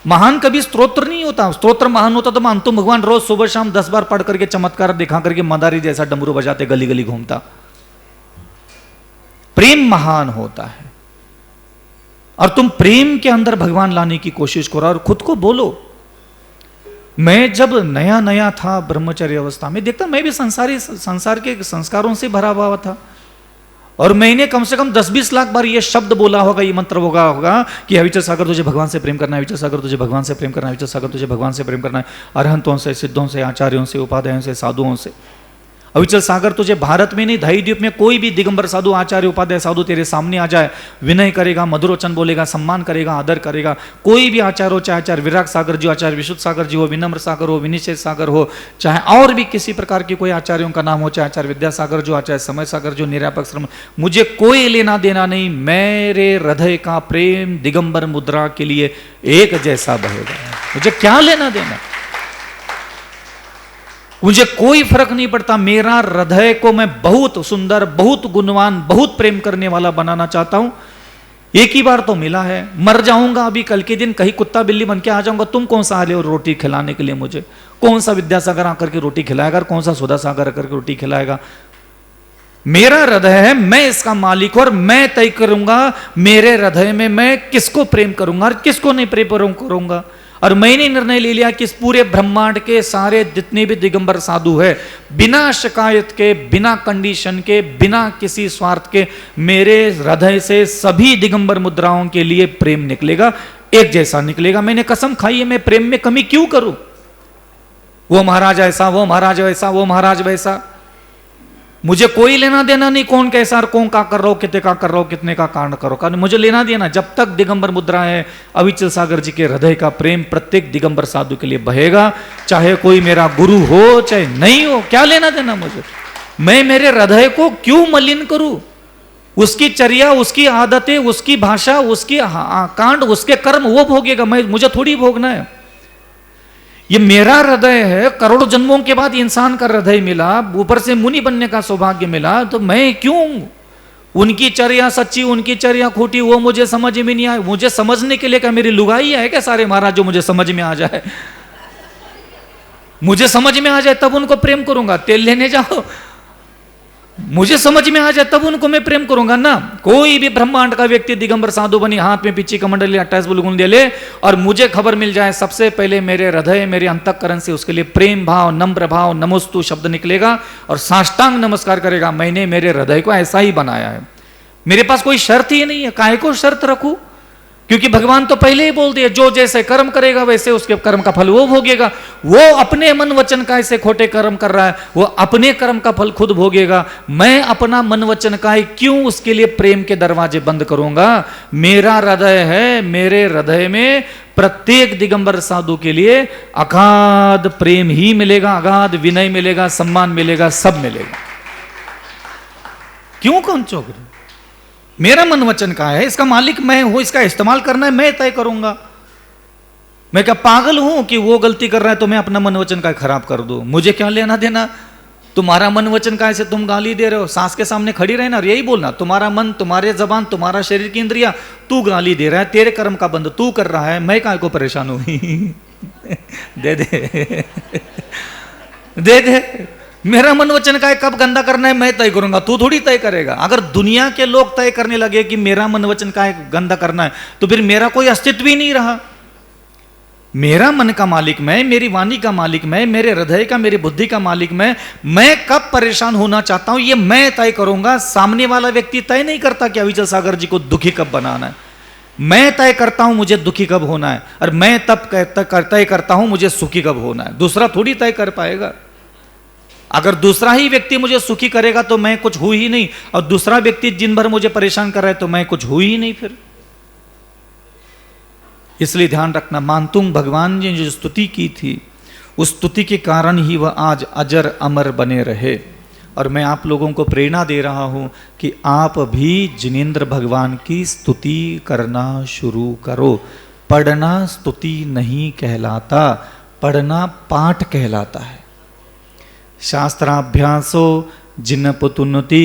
महान कभी स्तोत्र नहीं होता। स्तोत्र महान होता तो मान तुम भगवान रोज सुबह शाम 10 बार पढ़ करके चमत्कार दिखा करके मदारी जैसा डमरू बजाते गली गली घूमता। प्रेम महान होता है और तुम प्रेम के अंदर भगवान लाने की कोशिश करो और खुद को बोलो। मैं जब नया नया था ब्रह्मचर्य अवस्था में, देखता मैं भी संसार के संस्कारों से भरा हुआ था और मैंने कम से कम 10-20 लाख बार ये शब्द बोला होगा, ये मंत्र होगा कि अविचल सागर तुझे भगवान से प्रेम करना है, अविचल सागर तुझे भगवान से प्रेम करना है, अविचल सागर तुझे भगवान से प्रेम करना है, अरहंतों से, सिद्धों से, आचार्यों से, उपाध्यायों से, साधुओं से। अविचल सागर तुझे भारत में नहीं, धाई द्वीप में कोई भी दिगंबर साधु, आचार्य, उपाध्याय साधु तेरे सामने आ जाए, विनय करेगा, मधुर वचन बोलेगा, सम्मान करेगा, आदर करेगा, कोई भी आचार्य हो, चाहे आचार्य विराग सागर जी, आचार्य विशुद्ध सागर जी हो, विनम्र सागर हो, विनिश्चय सागर हो, चाहे और भी किसी प्रकार की कोई आचार्यों का नाम हो, चाहे आचार्य विद्यासागर जो, आचार्य समय सागर जो, निरापक श्रम, मुझे कोई लेना देना नहीं। मेरे हृदय का प्रेम दिगंबर मुद्रा के लिए एक जैसा बहेगा। मुझे क्या लेना देना, मुझे कोई फर्क नहीं पड़ता। मेरा हृदय को मैं बहुत सुंदर, बहुत गुणवान, बहुत प्रेम करने वाला बनाना चाहता हूं। एक ही बार तो मिला है, मर जाऊंगा अभी, कल के दिन कहीं कुत्ता बिल्ली बन के आ जाऊंगा, तुम कौन सा आ रहे हो रोटी खिलाने के लिए मुझे? कौन सा विद्यासागर आकर के रोटी खिलाएगा, कौन सा सुधा सागर आकर के रोटी खिलाएगा? मेरा हृदय है, मैं इसका मालिक और मैं तय करूंगा मेरे हृदय में मैं किसको प्रेम करूंगा और किसको नहीं प्रेम करूंगा। और मैंने निर्णय ले लिया कि इस पूरे ब्रह्मांड के सारे जितने भी दिगंबर साधु है, बिना शिकायत के, बिना कंडीशन के, बिना किसी स्वार्थ के, मेरे हृदय से सभी दिगंबर मुद्राओं के लिए प्रेम निकलेगा, एक जैसा निकलेगा। मैंने कसम खाई है, मैं प्रेम में कमी क्यों करूं? वो महाराज ऐसा, वो महाराज वैसा, वो महाराज वैसा, मुझे कोई लेना देना नहीं कौन कैसा और कौन का कर रहा हो, कितने का कर रहा हो, कितने का कारण करो, कारण मुझे लेना देना। जब तक दिगंबर मुद्रा है, अविचल सागर जी के हृदय का प्रेम प्रत्येक दिगंबर साधु के लिए बहेगा, चाहे कोई मेरा गुरु हो चाहे नहीं हो, क्या लेना देना मुझे। मैं मेरे हृदय को क्यों मलिन करूं? उसकी चर्या, उसकी आदतें, उसकी भाषा, उसकी कांड, उसके कर्म वो भोगेगा, मुझे थोड़ी भोगना है। ये मेरा हृदय है, करोड़ों जन्मों के बाद इंसान का हृदय मिला, ऊपर से मुनि बनने का सौभाग्य मिला, तो मैं क्यों उनकी चर्या सच्ची, उनकी चर्या खोटी, वो मुझे समझ में नहीं आए। मुझे समझने के लिए क्या मेरी लुगाई है क्या सारे महाराज जो मुझे समझ में आ जाए? मुझे समझ में आ जाए तब उनको प्रेम करूंगा। तेल लेने जाओ, मुझे समझ में आ जाए तब उनको मैं प्रेम करूंगा ना। कोई भी ब्रह्मांड का व्यक्ति दिगंबर साधु बनी, हाथ में पीछे कमंडली 28 बुलगुन दे ले और मुझे खबर मिल जाए, सबसे पहले मेरे हृदय, मेरे अंतःकरण से उसके लिए प्रेम भाव, नम्र भाव, नमोस्तु शब्द निकलेगा और साष्टांग नमस्कार करेगा। मैंने मेरे हृदय को ऐसा ही बनाया है, मेरे पास कोई शर्त ही नहीं है। काहे को शर्त रखूं? क्योंकि भगवान तो पहले ही बोल दिया, जो जैसे कर्म करेगा वैसे उसके कर्म का फल वो भोगेगा। वो अपने मन वचन का ऐसे खोटे कर्म कर रहा है, वो अपने कर्म का फल खुद भोगेगा। मैं अपना मन वचन का क्यों उसके लिए प्रेम के दरवाजे बंद करूंगा? मेरा हृदय है, मेरे हृदय में प्रत्येक दिगंबर साधु के लिए अगाध प्रेम ही मिलेगा, अगाध विनय मिलेगा, सम्मान मिलेगा, सब मिलेगा। क्यों कौन चौक रहे? मेरा मन वचन का है, इसका मालिक मैं हूं, इसका इस्तेमाल करना है मैं तय करूंगा। मैं क्या पागल हूं कि वो गलती कर रहा है तो मैं अपना मन वचन का खराब कर दूं? मुझे क्या लेना देना? तुम्हारा मन वचन का ऐसे तुम गाली दे रहे हो, सास के सामने खड़ी रहना और यही बोलना तुम्हारा मन, तुम्हारे जबान, तुम्हारा शरीर की इंद्रिया, तू गाली दे रहा है, तेरे कर्म का बंद तू कर रहा है, मैं काय को परेशान हुई? दे दे दे दे, मेरा मन वचन का है, कब गंदा करना है मैं तय करूंगा, तू थोड़ी तय करेगा। अगर दुनिया के लोग तय करने लगे कि मेरा मन वचन का है गंदा करना है, तो फिर मेरा कोई अस्तित्व ही नहीं रहा। मेरा मन का मालिक मैं, मेरी वाणी का मालिक मैं, मेरे हृदय का, मेरी बुद्धि का मालिक मैं कब परेशान होना चाहता हूं ये मैं तय करूंगा। सामने वाला व्यक्ति तय नहीं करता कि अविचल सागर जी को दुखी कब बनाना है, मैं तय करता हूं मुझे दुखी कब होना है, और मैं तब तय करता हूं मुझे सुखी कब होना है। दूसरा थोड़ी तय कर पाएगा। अगर दूसरा ही व्यक्ति मुझे सुखी करेगा तो मैं कुछ हूं ही नहीं, और दूसरा व्यक्ति दिन भर मुझे परेशान कर रहा है तो मैं कुछ हूं ही नहीं फिर। इसलिए ध्यान रखना, मानतुंग भगवान ने जो स्तुति की थी उस स्तुति के कारण ही वह आज अजर अमर बने रहे। और मैं आप लोगों को प्रेरणा दे रहा हूं कि आप भी जिनेंद्र भगवान की स्तुति करना शुरू करो। पढ़ना स्तुति नहीं कहलाता, पढ़ना पाठ कहलाता है। शास्त्राभ्यासो जिन पुतुन्नति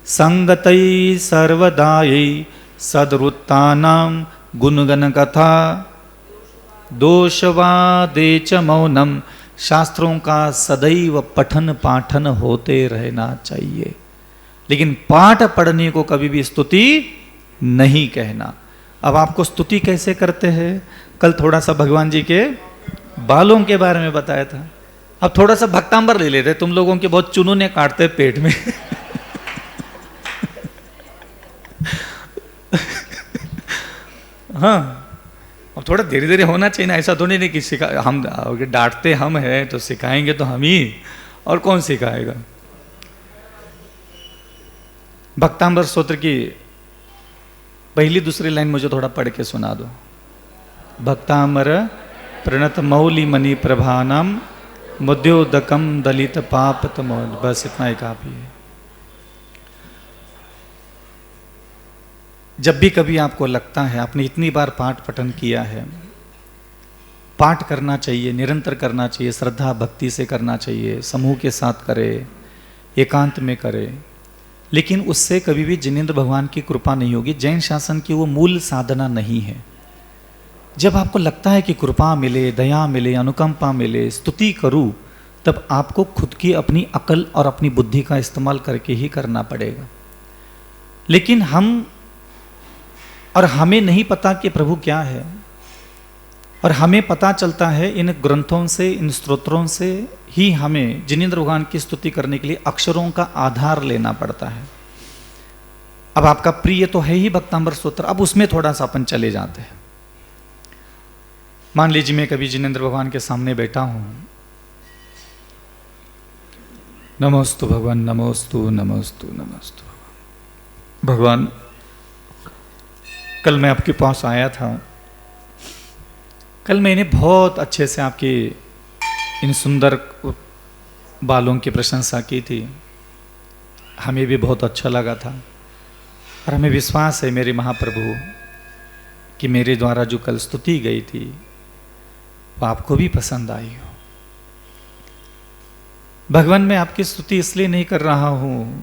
संगतई सर्वदायी सदरुत्तानाम गुणगण कथा दोषवादे च मौनम। शास्त्रों का सदैव पठन पाठन होते रहना चाहिए, लेकिन पाठ पढ़ने को कभी भी स्तुति नहीं कहना। अब आपको स्तुति कैसे करते हैं, कल थोड़ा सा भगवान जी के बालों के बारे में बताया था। अब थोड़ा सा भक्तांबर ले लेते, तुम लोगों के बहुत चुनूने काटते पेट में। हाँ, अब थोड़ा धीरे धीरे होना चाहिए ना, ऐसा थोड़ी नहीं कि हम डांटते हम हैं तो सिखाएंगे तो हम ही, और कौन सिखाएगा। भक्तांबर स्तोत्र की पहली दूसरी लाइन मुझे थोड़ा पढ़ के सुना दो। भक्तांबर प्रणत मौली मणि प्रभानम मुद्योदकम दलित पाप तमो। बस इतना ही काफी है। जब भी कभी आपको लगता है, आपने इतनी बार पाठ पठन किया है, पाठ करना चाहिए, निरंतर करना चाहिए, श्रद्धा भक्ति से करना चाहिए, समूह के साथ करे, एकांत में करे, लेकिन उससे कभी भी जिनेंद्र भगवान की कृपा नहीं होगी। जैन शासन की वो मूल साधना नहीं है। जब आपको लगता है कि कृपा मिले, दया मिले, अनुकंपा मिले, स्तुति करूं, तब आपको खुद की अपनी अकल और अपनी बुद्धि का इस्तेमाल करके ही करना पड़ेगा। लेकिन हमें नहीं पता कि प्रभु क्या है, और हमें पता चलता है इन ग्रंथों से, इन स्तोत्रों से ही हमें जिनेंद्र भगवान की स्तुति करने के लिए अक्षरों का आधार लेना पड़ता है। अब आपका प्रिय तो है ही भक्तांबर स्तोत्र, अब उसमें थोड़ा सा अपन चले जाते हैं। मान लीजिए मैं कभी जिनेंद्र भगवान के सामने बैठा हूं, नमोस्तु भगवान, नमोस्तु नमोस्तु नमोस्तु भगवान। कल मैं आपके पास आया था, कल मैंने बहुत अच्छे से आपकी इन सुंदर बालों की प्रशंसा की थी, हमें भी बहुत अच्छा लगा था, और हमें विश्वास है मेरे महाप्रभु कि मेरे द्वारा जो कल स्तुति गई थी वो आपको भी पसंद आई हो। भगवान, मैं आपकी स्तुति इसलिए नहीं कर रहा हूं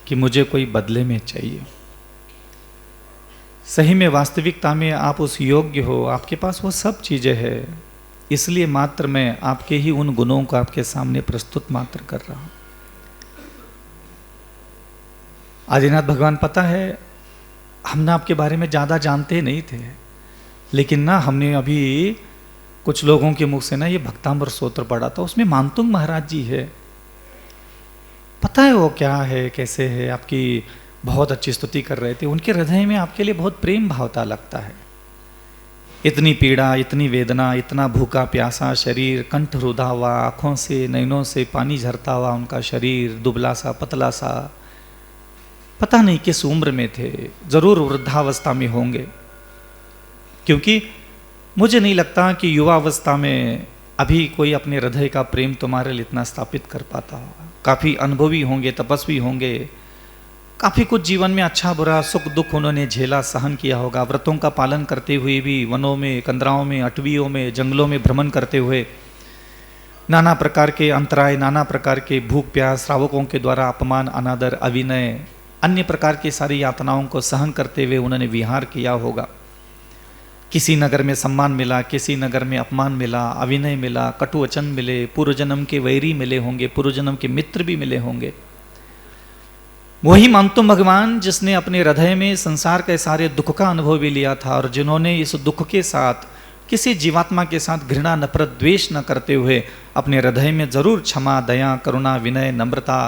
कि मुझे कोई बदले में चाहिए। सही में वास्तविकता में आप उस योग्य हो, आपके पास वो सब चीजें हैं, इसलिए मात्र मैं आपके ही उन गुणों को आपके सामने प्रस्तुत मात्र कर रहा हूं। आदिनाथ भगवान, पता है हम ना आपके बारे में ज्यादा जानते नहीं थे, लेकिन ना हमने अभी कुछ लोगों के मुख से ना ये भक्तांबर स्तोत्र पढ़ा था, उसमें मानतुंग महाराज जी है। पता है वो क्या है, कैसे है, आपकी बहुत अच्छी स्तुति कर रहे थे। उनके हृदय में आपके लिए बहुत प्रेम भावता लगता है। इतनी पीड़ा, इतनी वेदना, इतना भूखा प्यासा शरीर, कंठ रुधा हुआ, आंखों से नैनों से पानी झरता हुआ उनका शरीर, दुबला सा पतला सा, पता नहीं किस उम्र में थे, जरूर वृद्धावस्था में होंगे, क्योंकि मुझे नहीं लगता कि युवावस्था में अभी कोई अपने हृदय का प्रेम तुम्हारे लिए इतना स्थापित कर पाता होगा। काफी अनुभवी होंगे, तपस्वी होंगे, काफ़ी कुछ जीवन में अच्छा बुरा सुख दुख उन्होंने झेला, सहन किया होगा। व्रतों का पालन करते हुए भी वनों में, कंदराओं में, अटवियों में, जंगलों में भ्रमण करते हुए नाना प्रकार के अंतराय, नाना प्रकार के भूख प्यास, श्रावकों के द्वारा अपमान, अनादर, अविनय, अन्य प्रकार की सारी यातनाओं को सहन करते हुए उन्होंने विहार किया होगा। किसी नगर में सम्मान मिला, किसी नगर में अपमान मिला, अविनय मिला, कटु वचन मिले, पूर्व जन्म के वैरी मिले होंगे, पूर्व जन्म के मित्र भी मिले होंगे। वही मानतुम भगवान जिसने अपने हृदय में संसार के सारे दुख का अनुभव भी लिया था और जिन्होंने इस दुख के साथ किसी जीवात्मा के साथ घृणा, नफरत, द्वेष न करते हुए अपने हृदय में जरूर क्षमा, दया, करुणा, विनय, नम्रता,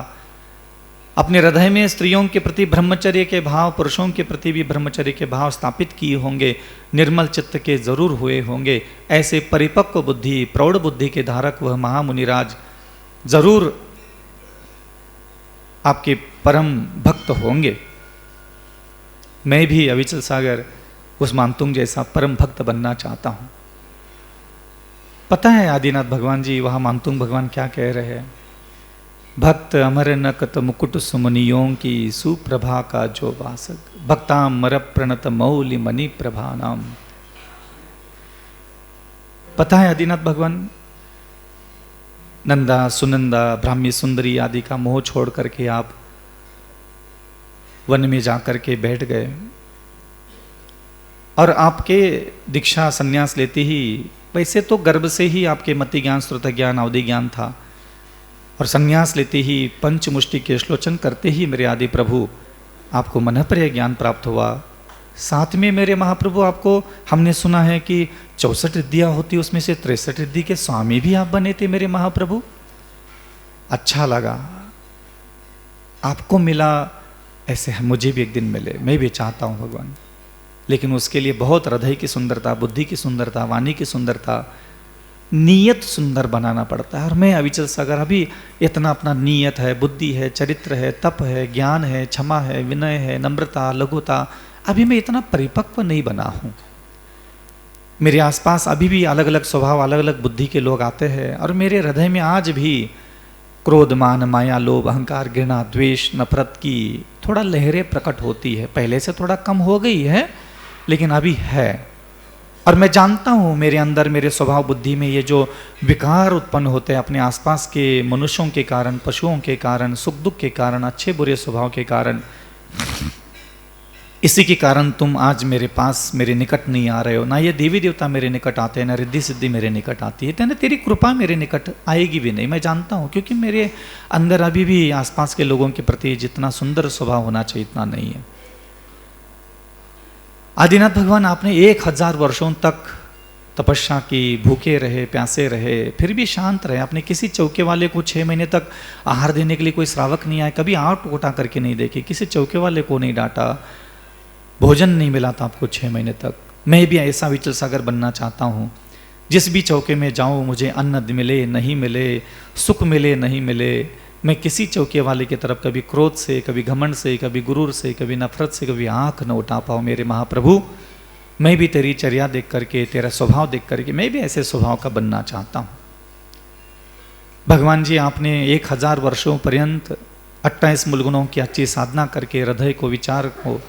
अपने हृदय में स्त्रियों के प्रति ब्रह्मचर्य के भाव, पुरुषों के प्रति भी ब्रह्मचर्य के भाव स्थापित किए होंगे, निर्मल चित्त के जरूर हुए होंगे। ऐसे परिपक्व बुद्धि, प्रौढ़ बुद्धि के धारक वह महामुनिराज जरूर आपके परम भक्त होंगे। मैं भी अविचल सागर उस मानतुंग जैसा परम भक्त बनना चाहता हूं। पता है आदिनाथ भगवान जी वहां मानतुंग भगवान क्या कह रहे हैं? भक्त अमर नकत मुकुट सुमनियों की सुप्रभा का जो वासक, भक्ताम मर प्रणत मौलि मणि प्रभा नाम। पता है आदिनाथ भगवान नंदा, सुनंदा, ब्राह्मी सुंदरी आदि का मोह छोड़ करके आप वन में जाकर के बैठ गए और आपके दीक्षा संन्यास लेते ही, वैसे तो गर्भ से ही आपके मति ज्ञान, श्रुत ज्ञान, अवधि ज्ञान था और संन्यास लेते ही पंचमुष्टि के श्लोचन करते ही मेरे आदि प्रभु आपको मनःप्रिय ज्ञान प्राप्त हुआ। साथ में मेरे महाप्रभु आपको हमने सुना है कि 64 रिद्धियां होती, उसमें से 63 रिद्धि के स्वामी भी आप बने थे मेरे महाप्रभु। अच्छा लगा, आपको मिला, ऐसे मुझे भी एक दिन मिले, मैं भी चाहता हूं भगवान। लेकिन उसके लिए बहुत हृदय की सुंदरता, बुद्धि की सुंदरता, वाणी की सुंदरता, नीयत सुंदर बनाना पड़ता है। और मैं अविचल सागर अभी इतना अपना नीयत है, बुद्धि है, चरित्र है, तप है, ज्ञान है, क्षमा है, विनय है, नम्रता, लघुता, अभी मैं इतना परिपक्व नहीं बना हूं। मेरे आसपास अभी भी अलग अलग स्वभाव, अलग अलग बुद्धि के लोग आते हैं और मेरे हृदय में आज भी क्रोध, मान, माया, लोभ, अहंकार, घृणा, द्वेष, नफरत की थोड़ा लहरें प्रकट होती है। पहले से थोड़ा कम हो गई है लेकिन अभी है। और मैं जानता हूं मेरे अंदर, मेरे स्वभाव बुद्धि में ये जो विकार उत्पन्न होते हैं अपने आसपास के मनुष्यों के कारण, पशुओं के कारण, सुख दुख के कारण, अच्छे बुरे स्वभाव के कारण, इसी के कारण तुम आज मेरे पास, मेरे निकट नहीं आ रहे हो। ना ये देवी देवता मेरे निकट आते हैं, ना रिद्धि सिद्धि मेरे निकट आती है, ना तेरी कृपा मेरे निकट आएगी भी नहीं। मैं जानता हूँ क्योंकि मेरे अंदर अभी भी आसपास के लोगों के प्रति जितना सुंदर स्वभाव होना चाहिए इतना नहीं है। आदिनाथ भगवान आपने 1000 वर्षों तक तपस्या की, भूखे रहे, प्यासे रहे, फिर भी शांत रहे। आपने किसी चौके वाले को 6 महीने तक आहार देने के लिए कोई श्रावक नहीं आए, कभी आट उठा करके नहीं देखे, किसी चौके वाले को नहीं डांटा, भोजन नहीं मिला था आपको 6 महीने तक। मैं भी ऐसा विचल सागर बनना चाहता हूँ, जिस भी चौके में जाऊँ मुझे अन्न मिले नहीं मिले, सुख मिले नहीं मिले, मैं किसी चौके वाले की तरफ कभी क्रोध से, कभी घमंड से, कभी गुरूर से, कभी नफरत से, कभी आंख न उठा पाऊँ। मेरे महाप्रभु, मैं भी तेरी चर्या देख करके, तेरा स्वभाव देख करके मैं भी ऐसे स्वभाव का बनना चाहता हूँ। भगवान जी आपने 1000 वर्षों पर्यंत 28 मूलगुणों की अच्छी साधना करके हृदय को, विचार को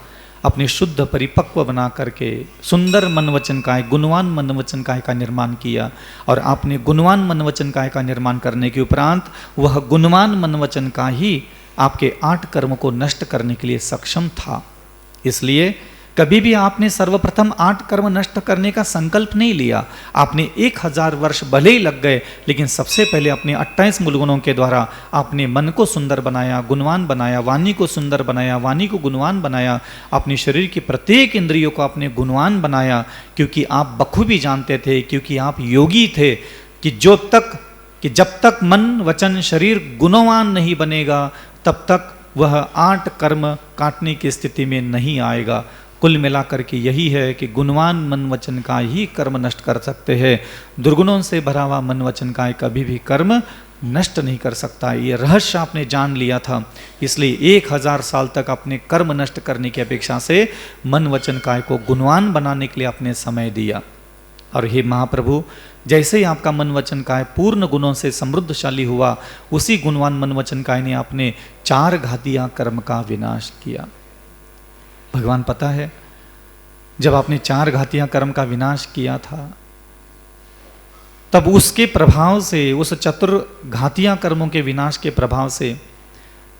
अपने शुद्ध परिपक्व बना करके सुंदर मन वचन काय, गुणवान मन वचन काय का निर्माण किया। और आपने गुणवान मन वचन काय का निर्माण करने के उपरांत वह गुणवान मन वचन का ही आपके 8 कर्म को नष्ट करने के लिए सक्षम था। इसलिए कभी भी आपने सर्वप्रथम 8 कर्म नष्ट करने का संकल्प नहीं लिया। आपने 1000 वर्ष भले ही लग गए, लेकिन सबसे पहले अपने 28 मूलगुणों के द्वारा आपने मन को सुंदर बनाया, गुणवान बनाया, वाणी को सुंदर बनाया, वाणी को गुणवान बनाया, अपने शरीर की प्रत्येक इंद्रियों को आपने गुणवान बनाया। क्योंकि आप बखूबी जानते थे, क्योंकि आप योगी थे कि जब तक मन वचन शरीर गुणवान नहीं बनेगा तब तक वह 8 कर्म काटने की स्थिति में नहीं आएगा। कुल मिलाकर के यही है कि गुणवान मन वचन का ही कर्म नष्ट कर सकते हैं। दुर्गुणों से भरा हुआ मन वचन का कभी भी कर्म नष्ट नहीं कर सकता। ये रहस्य आपने जान लिया था, इसलिए 1000 साल तक अपने कर्म नष्ट करने की अपेक्षा से मन वचन काय को गुणवान बनाने के लिए आपने समय दिया। और हे महाप्रभु, जैसे ही आपका मन वचन काय पूर्ण गुणों से समृद्धशाली हुआ, उसी गुणवान मन वचन काय ने आपने 4 घातिया कर्म का विनाश किया। भगवान पता है, जब आपने 4 घातिया कर्म का विनाश किया था, तब उसके प्रभाव से, उस चतुर घातिया कर्मों के विनाश के प्रभाव से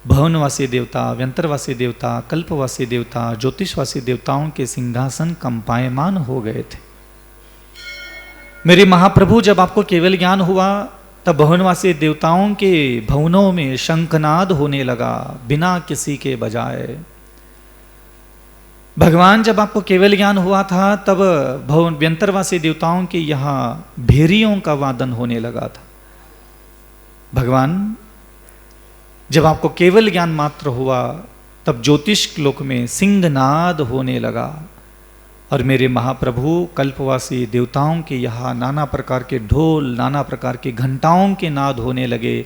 भवनवासी देवता, व्यंतरवासी देवता, कल्पवासी देवता, ज्योतिषवासी देवताओं के सिंहासन कंपायमान हो गए थे। मेरे महाप्रभु, जब आपको केवल ज्ञान हुआ, तब भवनवासी देवताओं के भवनों में शंखनाद होने लगा बिना किसी के बजाय। भगवान, जब आपको केवल ज्ञान हुआ था, तब भवन व्यंतरवासी देवताओं के यहाँ भेरियों का वादन होने लगा था। भगवान, जब आपको केवल ज्ञान मात्र हुआ, तब ज्योतिष लोक में सिंहनाद होने लगा। और मेरे महाप्रभु, कल्पवासी देवताओं के यहाँ नाना प्रकार के ढोल, नाना प्रकार के घंटाओं के नाद होने लगे,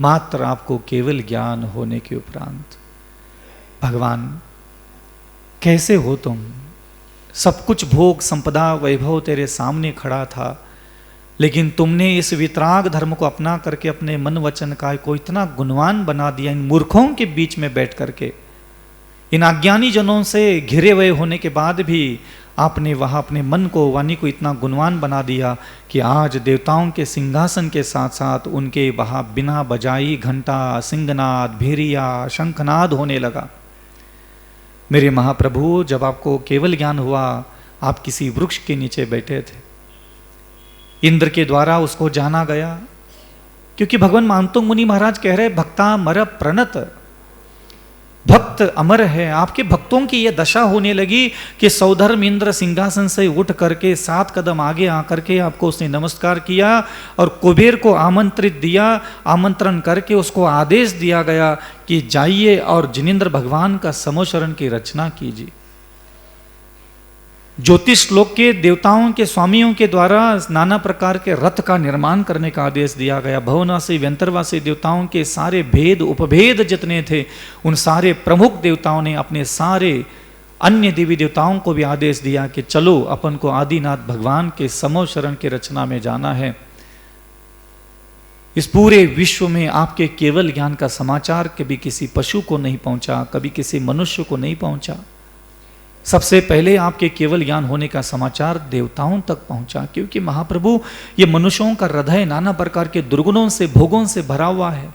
मात्र आपको केवल ज्ञान होने के उपरांत। भगवान, कैसे हो तुम? सब कुछ भोग, संपदा, वैभव तेरे सामने खड़ा था, लेकिन तुमने इस वितराग धर्म को अपना करके अपने मन वचन काय को इतना गुणवान बना दिया। इन मूर्खों के बीच में बैठ करके, इन अज्ञानी जनों से घिरे हुए होने के बाद भी आपने वहां अपने मन को, वाणी को इतना गुणवान बना दिया कि आज देवताओं के सिंहासन के साथ साथ उनके वहां बिना बजाई घंटा, सिंहनाद, भेरिया, शंखनाद होने लगा। मेरे महाप्रभु, जब आपको केवल ज्ञान हुआ, आप किसी वृक्ष के नीचे बैठे थे। इंद्र के द्वारा उसको जाना गया, क्योंकि भगवान मानतुंग मुनि महाराज कह रहे, भक्ता मर प्रणत, भक्त अमर है। आपके भक्तों की यह दशा होने लगी कि सौधर्म इंद्र सिंहासन से उठ करके 7 कदम आगे आकर के आपको उसने नमस्कार किया और कुबेर को आमंत्रित दिया। आमंत्रण करके उसको आदेश दिया गया कि जाइए और जिनेंद्र भगवान का समोशरण की रचना कीजिए। ज्योतिष लोक के देवताओं के स्वामियों के द्वारा नाना प्रकार के रथ का निर्माण करने का आदेश दिया गया। भवनवासी, व्यंतरवासी देवताओं के सारे भेद, उपभेद जितने थे, उन सारे प्रमुख देवताओं ने अपने सारे अन्य देवी देवताओं को भी आदेश दिया कि चलो, अपन को आदिनाथ भगवान के समोशरण की रचना में जाना है। इस पूरे विश्व में आपके केवल ज्ञान का समाचार कभी किसी पशु को नहीं पहुंचा, कभी किसी मनुष्य को नहीं पहुंचा। सबसे पहले आपके केवल ज्ञान होने का समाचार देवताओं तक पहुंचा, क्योंकि महाप्रभु, ये मनुष्यों का हृदय नाना प्रकार के दुर्गुणों से, भोगों से भरा हुआ है।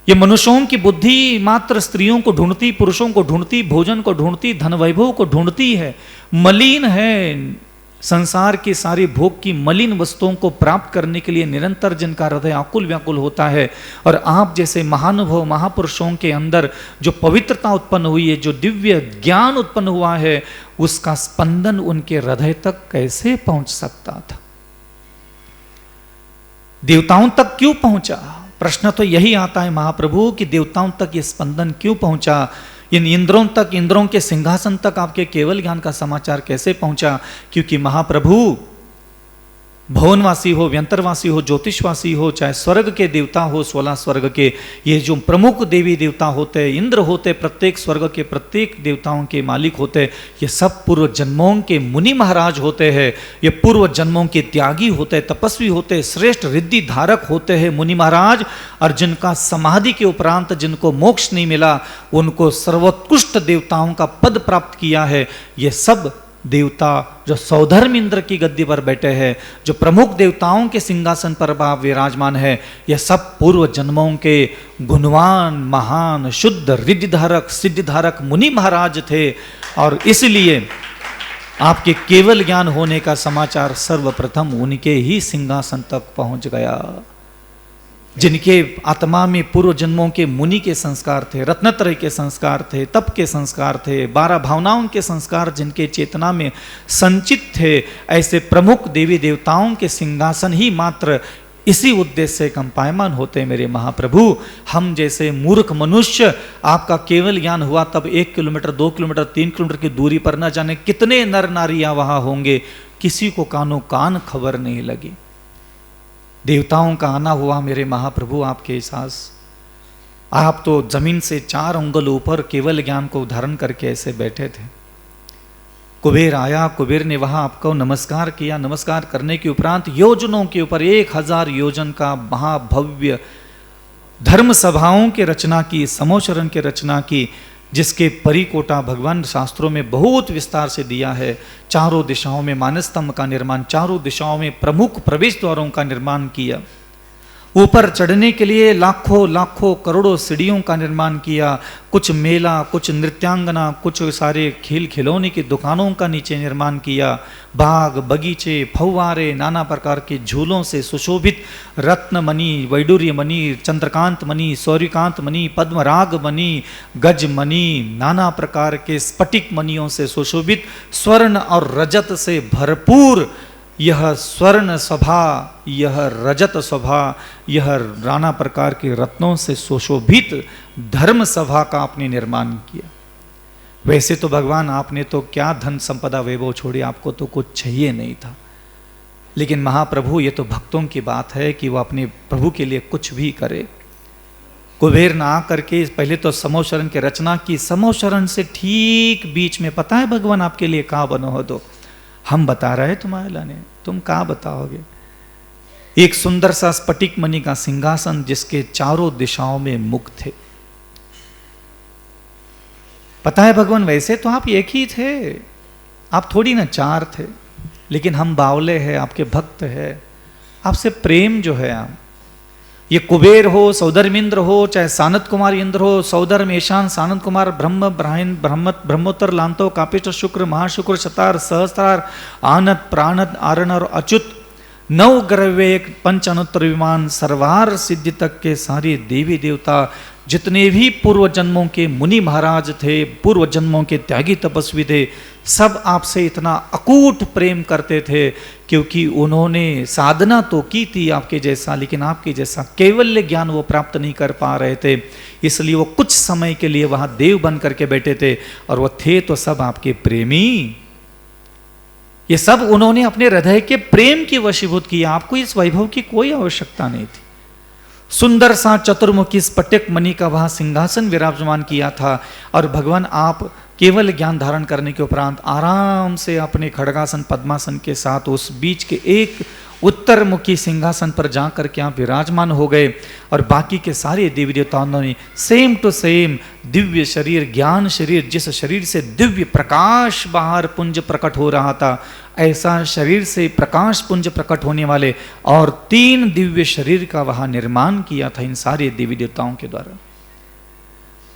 ये मनुष्यों की बुद्धि मात्र स्त्रियों को ढूंढती, पुरुषों को ढूंढती, भोजन को ढूंढती, धन वैभव को ढूंढती है, मलिन है। संसार की सारी भोग की मलिन वस्तुओं को प्राप्त करने के लिए निरंतर जिनका हृदय आकुल व्याकुल होता है। और आप जैसे महानुभव महापुरुषों के अंदर जो पवित्रता उत्पन्न हुई है, जो दिव्य ज्ञान उत्पन्न हुआ है, उसका स्पंदन उनके हृदय तक कैसे पहुंच सकता था? देवताओं तक क्यों पहुंचा? प्रश्न तो यही आता है महाप्रभु कि देवताओं तक ये स्पंदन क्यों पहुंचा? इन इंद्रों तक, इंद्रों के सिंहासन तक आपके केवल ज्ञान का समाचार कैसे पहुंचा? क्योंकि महाप्रभु, भवनवासी हो, व्यंतरवासी हो, ज्योतिषवासी हो, चाहे स्वर्ग के देवता हो, 16 स्वर्ग के, ये जो प्रमुख देवी देवता होते, इंद्र होते, प्रत्येक स्वर्ग के प्रत्येक देवताओं के मालिक होते, ये सब पूर्व जन्मों के मुनि महाराज होते हैं। ये पूर्व जन्मों के त्यागी होते, तपस्वी होते, श्रेष्ठ रिद्धि धारक होते हैं मुनि महाराज। और जिनका समाधि के उपरांत जिनको मोक्ष नहीं मिला, उनको सर्वोत्कृष्ट देवताओं का पद प्राप्त किया है। ये सब देवता जो सौधर्म इंद्र की गद्दी पर बैठे हैं, जो प्रमुख देवताओं के सिंहासन पर विराजमान है, यह सब पूर्व जन्मों के गुणवान, महान, शुद्ध, रिद्धिधारक, सिद्धिधारक मुनि महाराज थे। और इसलिए आपके केवल ज्ञान होने का समाचार सर्वप्रथम उनके ही सिंहासन तक पहुंच गया, जिनके आत्मा में पूर्व जन्मों के मुनि के संस्कार थे, रत्नत्रय के संस्कार थे, तप के संस्कार थे, 12 भावनाओं के संस्कार जिनके चेतना में संचित थे। ऐसे प्रमुख देवी देवताओं के सिंहासन ही मात्र इसी उद्देश्य से कंपायमान होते हैं। मेरे महाप्रभु, हम जैसे मूर्ख मनुष्य, आपका केवल ज्ञान हुआ तब 1 किलोमीटर, 2 किलोमीटर, 3 किलोमीटर की दूरी पर न जाने कितने नर नारियां वहां होंगे, किसी को कानो कान खबर नहीं लगी। देवताओं का आना हुआ मेरे महाप्रभु आपके एहसास। आप तो जमीन से 4 अंगुल ऊपर केवल ज्ञान को धारण करके ऐसे बैठे थे। कुबेर आया, कुबेर ने वहां आपको नमस्कार किया। नमस्कार करने के उपरांत योजनों के ऊपर 1000 योजन का महाभव्य धर्म सभाओं की रचना की, समोशरण की रचना की, जिसके परिकोटा भगवान शास्त्रों में बहुत विस्तार से दिया है। चारों दिशाओं में मानस्तंभ का निर्माण, चारों दिशाओं में प्रमुख प्रवेश द्वारों का निर्माण किया। ऊपर चढ़ने के लिए लाखों लाखों करोड़ों सीढ़ियों का निर्माण किया। कुछ मेला, कुछ नृत्यांगना, कुछ सारे खेल खिलौने की दुकानों का नीचे निर्माण किया। बाग बगीचे, फव्वारे, नाना प्रकार के झूलों से सुशोभित रत्नमणि, वैडूर्य मणि, चंद्रकांत मणि, सौर्यकांत मणि, पद्मराग मणि, गज मणि, नाना प्रकार के स्फटिक मणियों से सुशोभित, स्वर्ण और रजत से भरपूर यह स्वर्ण सभा, यह रजत सभा, यह नाना प्रकार के रत्नों से सुशोभित धर्म सभा का आपने निर्माण किया। वैसे तो भगवान आपने तो क्या धन संपदा वैभव छोड़ी, आपको तो कुछ चाहिए नहीं था। लेकिन महाप्रभु, ये तो भक्तों की बात है कि वो अपने प्रभु के लिए कुछ भी करे। कुबेर ने आकर के पहले तो समोशरण की रचना की। समोशरण से ठीक बीच में, पता है भगवान आपके लिए कहाँ बनो हो? दो हम बता रहे तुम्हारे लाने, तुम कहाँ बताओगे? एक सुंदर सा स्फटिक मणि का सिंहासन, जिसके चारों दिशाओं में मुख थे। पता है भगवान, वैसे तो आप एक ही थे, आप थोड़ी ना चार थे, लेकिन हम बावले हैं, आपके भक्त हैं, आपसे प्रेम जो है, आप ये कुबेर हो, सौधर्मेंद्र हो, चाहे सानत कुमार इंद्र हो, सौधर्म ईशान, सानत कुमार ब्रह्म, ब्रह्मोत्तर, लांतो, कापिष्ट, शुक्र, महाशुक्र, शतार, सहस्त्रार, आनत, प्राणत, आरण और अच्युत, 9 ग्रह, एक पंच अनुत्तर विमान, सर्वार सिद्धि तक के सारे देवी देवता, जितने भी पूर्व जन्मों के मुनि महाराज थे, पूर्व जन्मों के त्यागी तपस्वी थे, सब आपसे इतना अकूट प्रेम करते थे, क्योंकि उन्होंने साधना तो की थी आपके जैसा, लेकिन आपके जैसा कैवल्य ज्ञान वो प्राप्त नहीं कर पा रहे थे। इसलिए वो कुछ समय के लिए वहां देव बन करके बैठे थे, और वो थे तो सब आपके प्रेमी। ये सब उन्होंने अपने हृदय के प्रेम की वशीभूत किया। आपको इस वैभव की कोई आवश्यकता नहीं थी। सुंदर सा चतुर्मुखी स्फटिक मणि का वहां सिंहासन विराजमान किया था, और भगवान आप केवल ज्ञान धारण करने के उपरांत आराम से अपने खड़गासन पद्मासन के साथ उस बीच के एक उत्तरमुखी सिंहासन पर जाकर के आप विराजमान हो गए। और बाकी के सारे देवी देवताओं ने सेम टू सेम दिव्य शरीर, ज्ञान शरीर, जिस शरीर से दिव्य प्रकाश बाहर पुंज प्रकट हो रहा था, ऐसा शरीर से प्रकाश पुंज प्रकट होने वाले और 3 दिव्य शरीर का वहां निर्माण किया था इन सारे देवी देवताओं के द्वारा।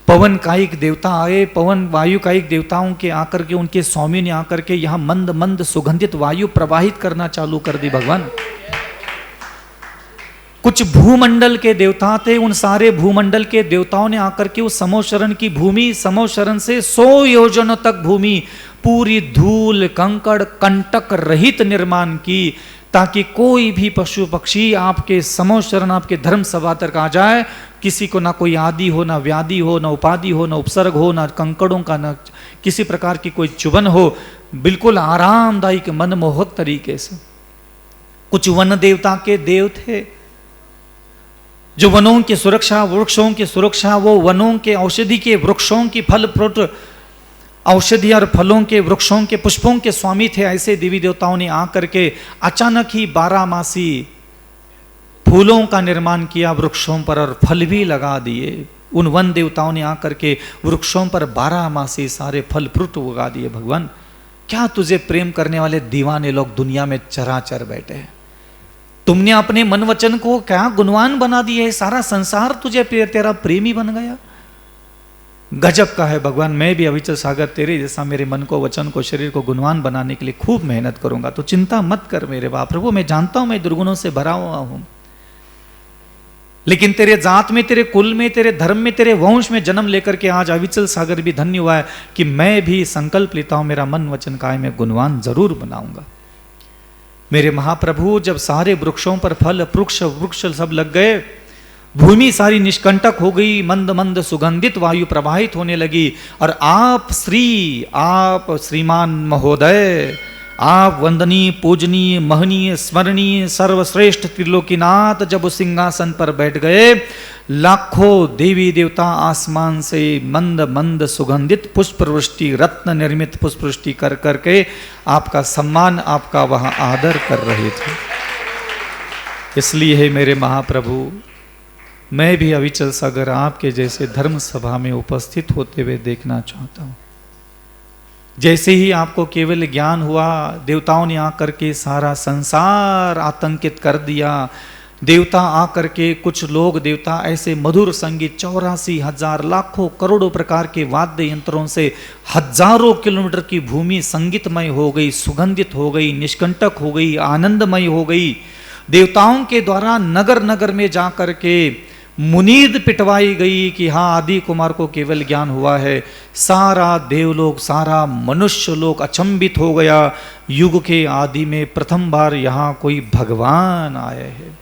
पवन कायिक देवता आए, पवन वायु कायिक देवताओं के आकर के, उनके स्वामी ने आकर के यहां मंद मंद सुगंधित वायु प्रवाहित करना चालू कर दी भगवान। कुछ भूमंडल के देवता थे, उन सारे भूमंडल के देवताओं ने आकर के उस समोशरण की भूमि, समोशरण से 100 योजनों तक भूमि पूरी धूल कंकड़ कंटक रहित निर्माण की, ताकि कोई भी पशु पक्षी आपके समोशरण, आपके धर्म सभा तक आ जाए, किसी को ना कोई आदि हो, ना व्याधि हो, ना उपाधि हो, ना उपसर्ग हो, ना कंकड़ों का, ना किसी प्रकार की कोई चुभन हो, बिल्कुल आरामदायक मनमोहक तरीके से। कुछ वन देवता के देव थे, जो वनों की सुरक्षा, वृक्षों की सुरक्षा, वो वनों के औषधि के वृक्षों की फल फ्रूट, औषधि और फलों के वृक्षों के पुष्पों के स्वामी थे। ऐसे देवी देवताओं ने आकर के अचानक ही 12 मासी फूलों का निर्माण किया वृक्षों पर, और फल भी लगा दिए। उन वन देवताओं ने आकर के वृक्षों पर 12 मासी सारे फल फ्रूट उगा दिए। भगवान, क्या तुझे प्रेम करने वाले दीवाने लोग दुनिया में चराचर बैठे हैं। तुमने अपने मन वचन को क्या गुणवान बना दिया है, सारा संसार तुझे तेरा प्रेमी बन गया। गजब का है भगवान। मैं भी अविचल सागर तेरे जैसा मेरे मन को, वचन को, शरीर को गुणवान बनाने के लिए खूब मेहनत करूंगा, तो चिंता मत कर मेरे बाप। प्रभु, मैं जानता हूं मैं दुर्गुणों से भरा हुआ हूं, लेकिन तेरे जात में, तेरे कुल में, तेरे धर्म में, तेरे वंश में जन्म लेकर के आज अविचल सागर भी धन्य हुआ है कि मैं भी संकल्प लेता हूं, मेरा मन वचन काय मैं गुणवान जरूर बनाऊंगा। मेरे महाप्रभु, जब सारे वृक्षों पर फल वृक्ष सब लग गए, भूमि सारी निष्कंटक हो गई, मंद मंद सुगंधित वायु प्रवाहित होने लगी, और आप श्रीमान महोदय, आप वंदनीय, पूजनीय, महनीय, स्मरणीय, सर्वश्रेष्ठ त्रिलोकीनाथ जब उस सिंहासन पर बैठ गए, लाखों देवी देवता आसमान से मंद मंद सुगंधित पुष्पवृष्टि, रत्न निर्मित पुष्पवृष्टि कर करके आपका सम्मान, आपका वहां आदर कर रहे थे। इसलिए है मेरे महाप्रभु, मैं भी अविचल सागर आपके जैसे धर्म सभा में उपस्थित होते हुए देखना चाहता हूं। जैसे ही आपको केवल ज्ञान हुआ, देवताओं ने आकर के सारा संसार आतंकित कर दिया। देवता आकर के, कुछ लोग देवता ऐसे मधुर संगीत 84,000 लाखों करोड़ों प्रकार के वाद्य यंत्रों से हजारों किलोमीटर की भूमि संगीतमय हो गई, सुगंधित हो गई, निष्कंटक हो गई, आनंदमय हो गई। देवताओं के द्वारा नगर नगर में जाकर के मुनीद पिटवाई गई कि हाँ, आदि कुमार को केवल ज्ञान हुआ है। सारा देवलोक, सारा मनुष्य लोक अचंभित हो गया। युग के आदि में प्रथम बार यहां कोई भगवान आए हैं।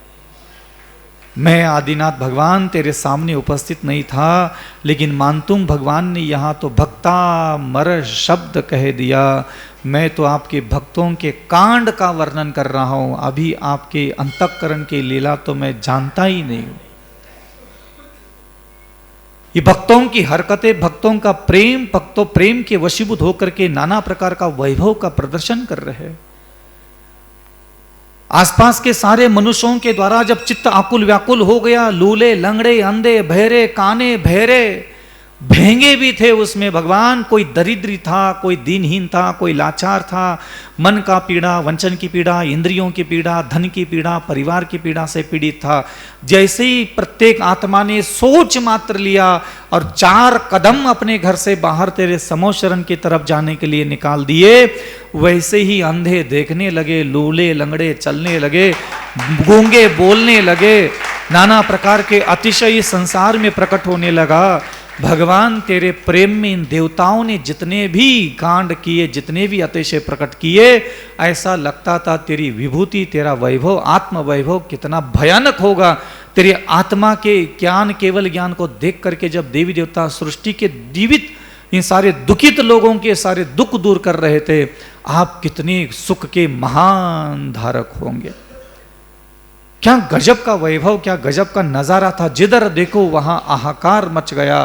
मैं आदिनाथ भगवान तेरे सामने उपस्थित नहीं था, लेकिन मानतुम भगवान ने यहां तो भक्ता मर शब्द कह दिया। मैं तो आपके भक्तों के कांड का वर्णन कर रहा हूं, अभी आपके अंतःकरण की लीला तो मैं जानता ही नहीं हूं। ये भक्तों की हरकतें, भक्तों का प्रेम, भक्तों प्रेम के वशीभूत होकर के नाना प्रकार का वैभव का प्रदर्शन कर रहे हैं। आसपास के सारे मनुष्यों के द्वारा जब चित्त आकुल व्याकुल हो गया, लूले, लंगड़े, अंधे, बहरे, काने, बहरे, भेंगे भी थे उसमें भगवान। कोई दरिद्री था, कोई दीनहीन था, कोई लाचार था। मन का पीड़ा, वंचन की पीड़ा, इंद्रियों की पीड़ा, धन की पीड़ा, परिवार की पीड़ा से पीड़ित था। जैसे ही प्रत्येक आत्मा ने सोच मात्र लिया और 4 कदम अपने घर से बाहर तेरे समोशरण की तरफ जाने के लिए निकाल दिए, वैसे ही अंधे देखने लगे, लूले लंगड़े चलने लगे, गूंगे बोलने लगे, नाना प्रकार के अतिशय संसार में प्रकट होने लगा। भगवान तेरे प्रेम में इन देवताओं ने जितने भी कांड किए, जितने भी अतिशय प्रकट किए, ऐसा लगता था तेरी विभूति, तेरा वैभव, आत्म वैभव कितना भयानक होगा। तेरी आत्मा के ज्ञान, केवल ज्ञान को देख करके जब देवी देवता सृष्टि के जीवित इन सारे दुखित लोगों के सारे दुख दूर कर रहे थे, आप कितने सुख के महान धारक होंगे। क्या गजब का वैभव, क्या गजब का नजारा था। जिधर देखो वहां हाहाकार मच गया।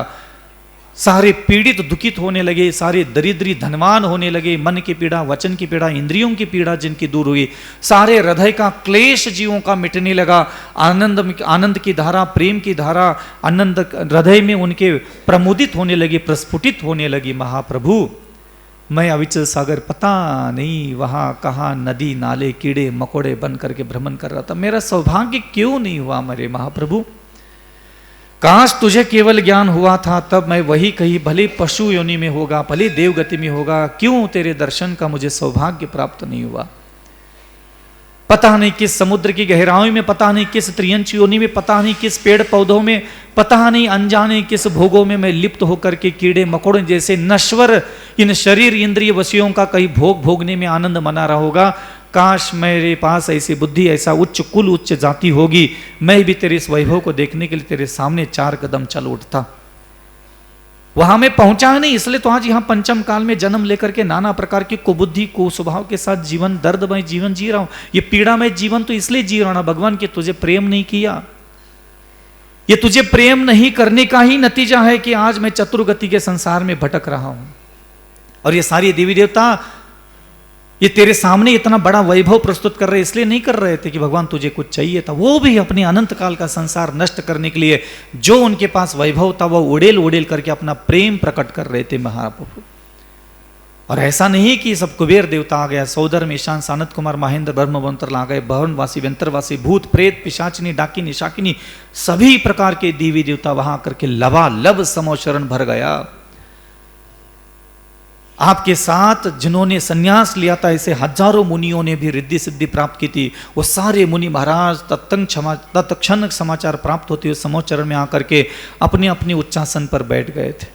सारे पीड़ित दुखित होने लगे, सारे दरिद्री धनवान होने लगे। मन की पीड़ा, वचन की पीड़ा, इंद्रियों की पीड़ा जिनकी दूर हुई, सारे हृदय का क्लेश जीवों का मिटने लगा। आनंद की धारा, प्रेम की धारा, आनंद हृदय में उनके प्रमुदित होने लगी, प्रस्फुटित होने लगी। महाप्रभु, मैं अविचल सागर पता नहीं वहां कहाँ नदी नाले कीड़े मकोड़े बन करके भ्रमण कर रहा था। मेरा सौभाग्य क्यों नहीं हुआ मेरे महाप्रभु? काश तुझे केवल ज्ञान हुआ था, तब मैं वही कहीं, भले पशु योनि में होगा, भले देवगति में होगा, क्यों तेरे दर्शन का मुझे सौभाग्य प्राप्त नहीं हुआ? पता नहीं किस समुद्र की गहराई में, पता नहीं किस त्रियंच योनि में, पता नहीं किस पेड़ पौधों में, पता नहीं अनजाने किस भोगों में मैं लिप्त होकर के कीड़े मकोड़े जैसे नश्वर इन शरीर इंद्रिय वशियों का कहीं भोग भोगने में आनंद मना रहा होगा। काश मेरे पास ऐसी बुद्धि, ऐसा उच्च कुल, उच्च जाति होगी, मैं भी तेरे इस वैभव को देखने के लिए तेरे सामने 4 कदम चल उठता। वहां में पहुंचा नहीं, इसलिए तो आज यहां पंचम काल में जन्म लेकर के नाना प्रकार की कुबुद्धि, कुस्वभाव के साथ जीवन, दर्दमय जीवन जी रहा हूं। ये पीड़ामय जीवन तो इसलिए जी रहा हूं ना भगवान, कि तुझे प्रेम नहीं किया। ये तुझे प्रेम नहीं करने का ही नतीजा है कि आज मैं चतुर्गति के संसार में भटक रहा हूं। और ये सारी देवी देवता ये तेरे सामने इतना बड़ा वैभव प्रस्तुत कर रहे, इसलिए नहीं कर रहे थे कि भगवान तुझे कुछ चाहिए था। वो भी अपने अनंत काल का संसार नष्ट करने के लिए जो उनके पास वैभव था, वो उड़ेल उड़ेल करके अपना प्रेम प्रकट कर रहे थे महाप्रभु। और ऐसा नहीं कि सब कुबेर देवता आ गया, सौदर में ईशान, सानत कुमार, महेंद्र, ब्रह्मवंतर आ गए, भवनवासी, व्यंतरवासी, भूत प्रेत, पिशाचिनी, डाकिनी, शाकिनी, सभी प्रकार के देवी देवता वहां करके लबालब समोशरण भर गया। आपके साथ जिन्होंने संन्यास लिया था, ऐसे हजारों मुनियों ने भी रिद्धि सिद्धि प्राप्त की थी। वो सारे मुनि महाराज तत्क्षण समाचार प्राप्त होते हुए समोचरण में आकर के अपने अपने उच्चासन पर बैठ गए थे।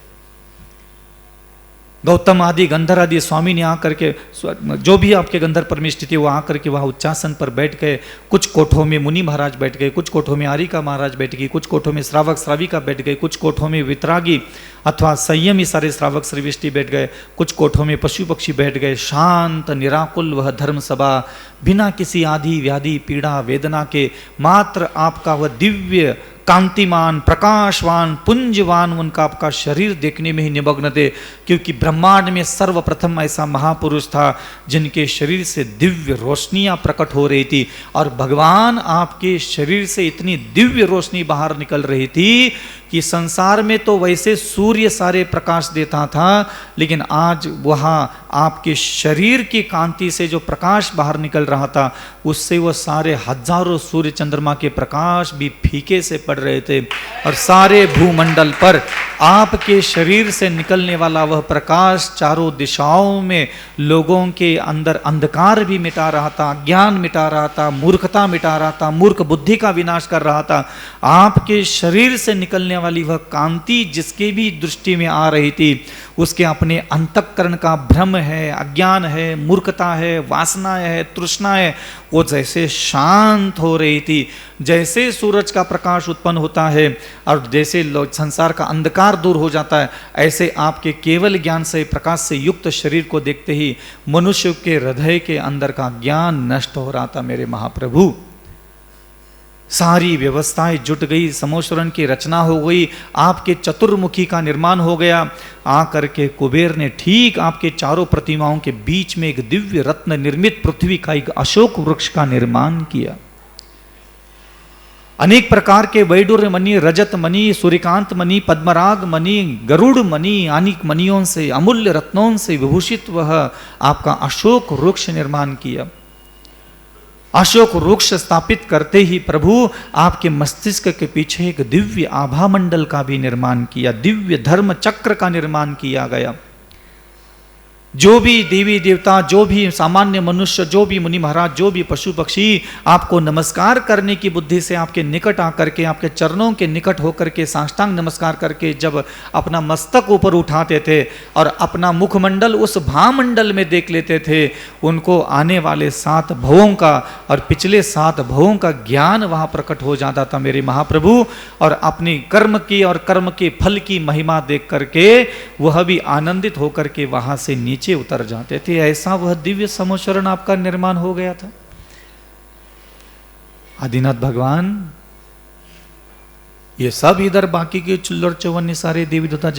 गौतम आदि गंधर आदि स्वामी ने आकर के, जो भी आपके गंधर पर में स्थित है वो आकर के वहाँ उच्चासन पर बैठ गए। कुछ कोठों में मुनि महाराज बैठ गए, कुछ कोठों में आरिका महाराज बैठ गई, कुछ कोठों में श्रावक श्राविका बैठ गए, कुछ कोठों में वितरागी अथवा संयमी सारे श्रावक श्रविष्टि बैठ गए, कुछ कोठों में पशु पक्षी बैठ गए। शांत निराकुल वह धर्म सभा, बिना किसी आदि व्याधि पीड़ा वेदना के मात्र आपका वह दिव्य कांतिमान प्रकाशवान पुंजवान उनका आपका शरीर देखने में ही निमग्न थे। क्योंकि ब्रह्मांड में सर्वप्रथम ऐसा महापुरुष था जिनके शरीर से दिव्य रोशनियां प्रकट हो रही थी, और भगवान आपके शरीर से इतनी दिव्य रोशनी बाहर निकल रही थी कि संसार में तो वैसे सूर्य सारे प्रकाश देता था, लेकिन आज वहाँ आपके शरीर की कांति से जो प्रकाश बाहर निकल रहा था उससे वह सारे हजारों सूर्य चंद्रमा के प्रकाश भी फीके से पड़ रहे थे, और सारे भूमंडल पर आपके शरीर से निकलने वाला वह प्रकाश चारों दिशाओं में लोगों के अंदर अंधकार भी मिटा रहा था, ज्ञान मिटा रहा था, मूर्खता मिटा रहा था, मूर्ख बुद्धि का विनाश कर रहा था। आपके शरीर से निकलने वाली वह कांति जिसके भी दृष्टि में आ रही थी उसके अपने अंतःकरण का भ्रम है, अज्ञान है, मूर्खता है, वासना है, तृष्णा है, वो जैसे शांत हो रही थी। जैसे सूरज का प्रकाश उत्पन्न होता है और जैसे संसार का अंधकार दूर हो जाता है, ऐसे आपके केवल ज्ञान से प्रकाश से युक्त शरीर को देखते ही मनुष्य के हृदय के अंदर का ज्ञान नष्ट हो रहा था। मेरे महाप्रभु, सारी व्यवस्थाएं जुट गई, समोश्वरण की रचना हो गई, आपके चतुर्मुखी का निर्माण हो गया। आकर के कुबेर ने ठीक आपके चारों प्रतिमाओं के बीच में एक दिव्य रत्न निर्मित पृथ्वी का एक अशोक वृक्ष का निर्माण किया। अनेक प्रकार के वैडूर्य मणि, रजत मणि, सूर्यकांत मणि, पद्मराग मणि, गरुड़ मणि, अनेक मणियों से, अमूल्य रत्नों से विभूषित वह आपका अशोक वृक्ष निर्माण किया। अशोक वृक्ष स्थापित करते ही प्रभु आपके मस्तिष्क के पीछे एक दिव्य आभा मंडल का भी निर्माण किया, दिव्य धर्म चक्र का निर्माण किया गया। जो भी देवी देवता, जो भी सामान्य मनुष्य, जो भी मुनि महाराज, जो भी पशु पक्षी आपको नमस्कार करने की बुद्धि से आपके निकट आकर के, आपके चरणों के निकट होकर के साष्टांग नमस्कार करके जब अपना मस्तक ऊपर उठाते थे और अपना मुखमंडल उस भामंडल में देख लेते थे, उनको आने वाले 7 भवों का और पिछले 7 भवों का ज्ञान वहाँ प्रकट हो जाता था मेरे महाप्रभु। और अपनी कर्म की और कर्म के फल की महिमा देख करके वह भी आनंदित होकर के वहाँ से नीचे उतर जाते थे। ऐसा वह दिव्य समोशरण आपका निर्माण हो गया था। आदिनाथ भगवान ये सब इधर बाकी के चुल्लर चौवन्नी सारे देवी देवता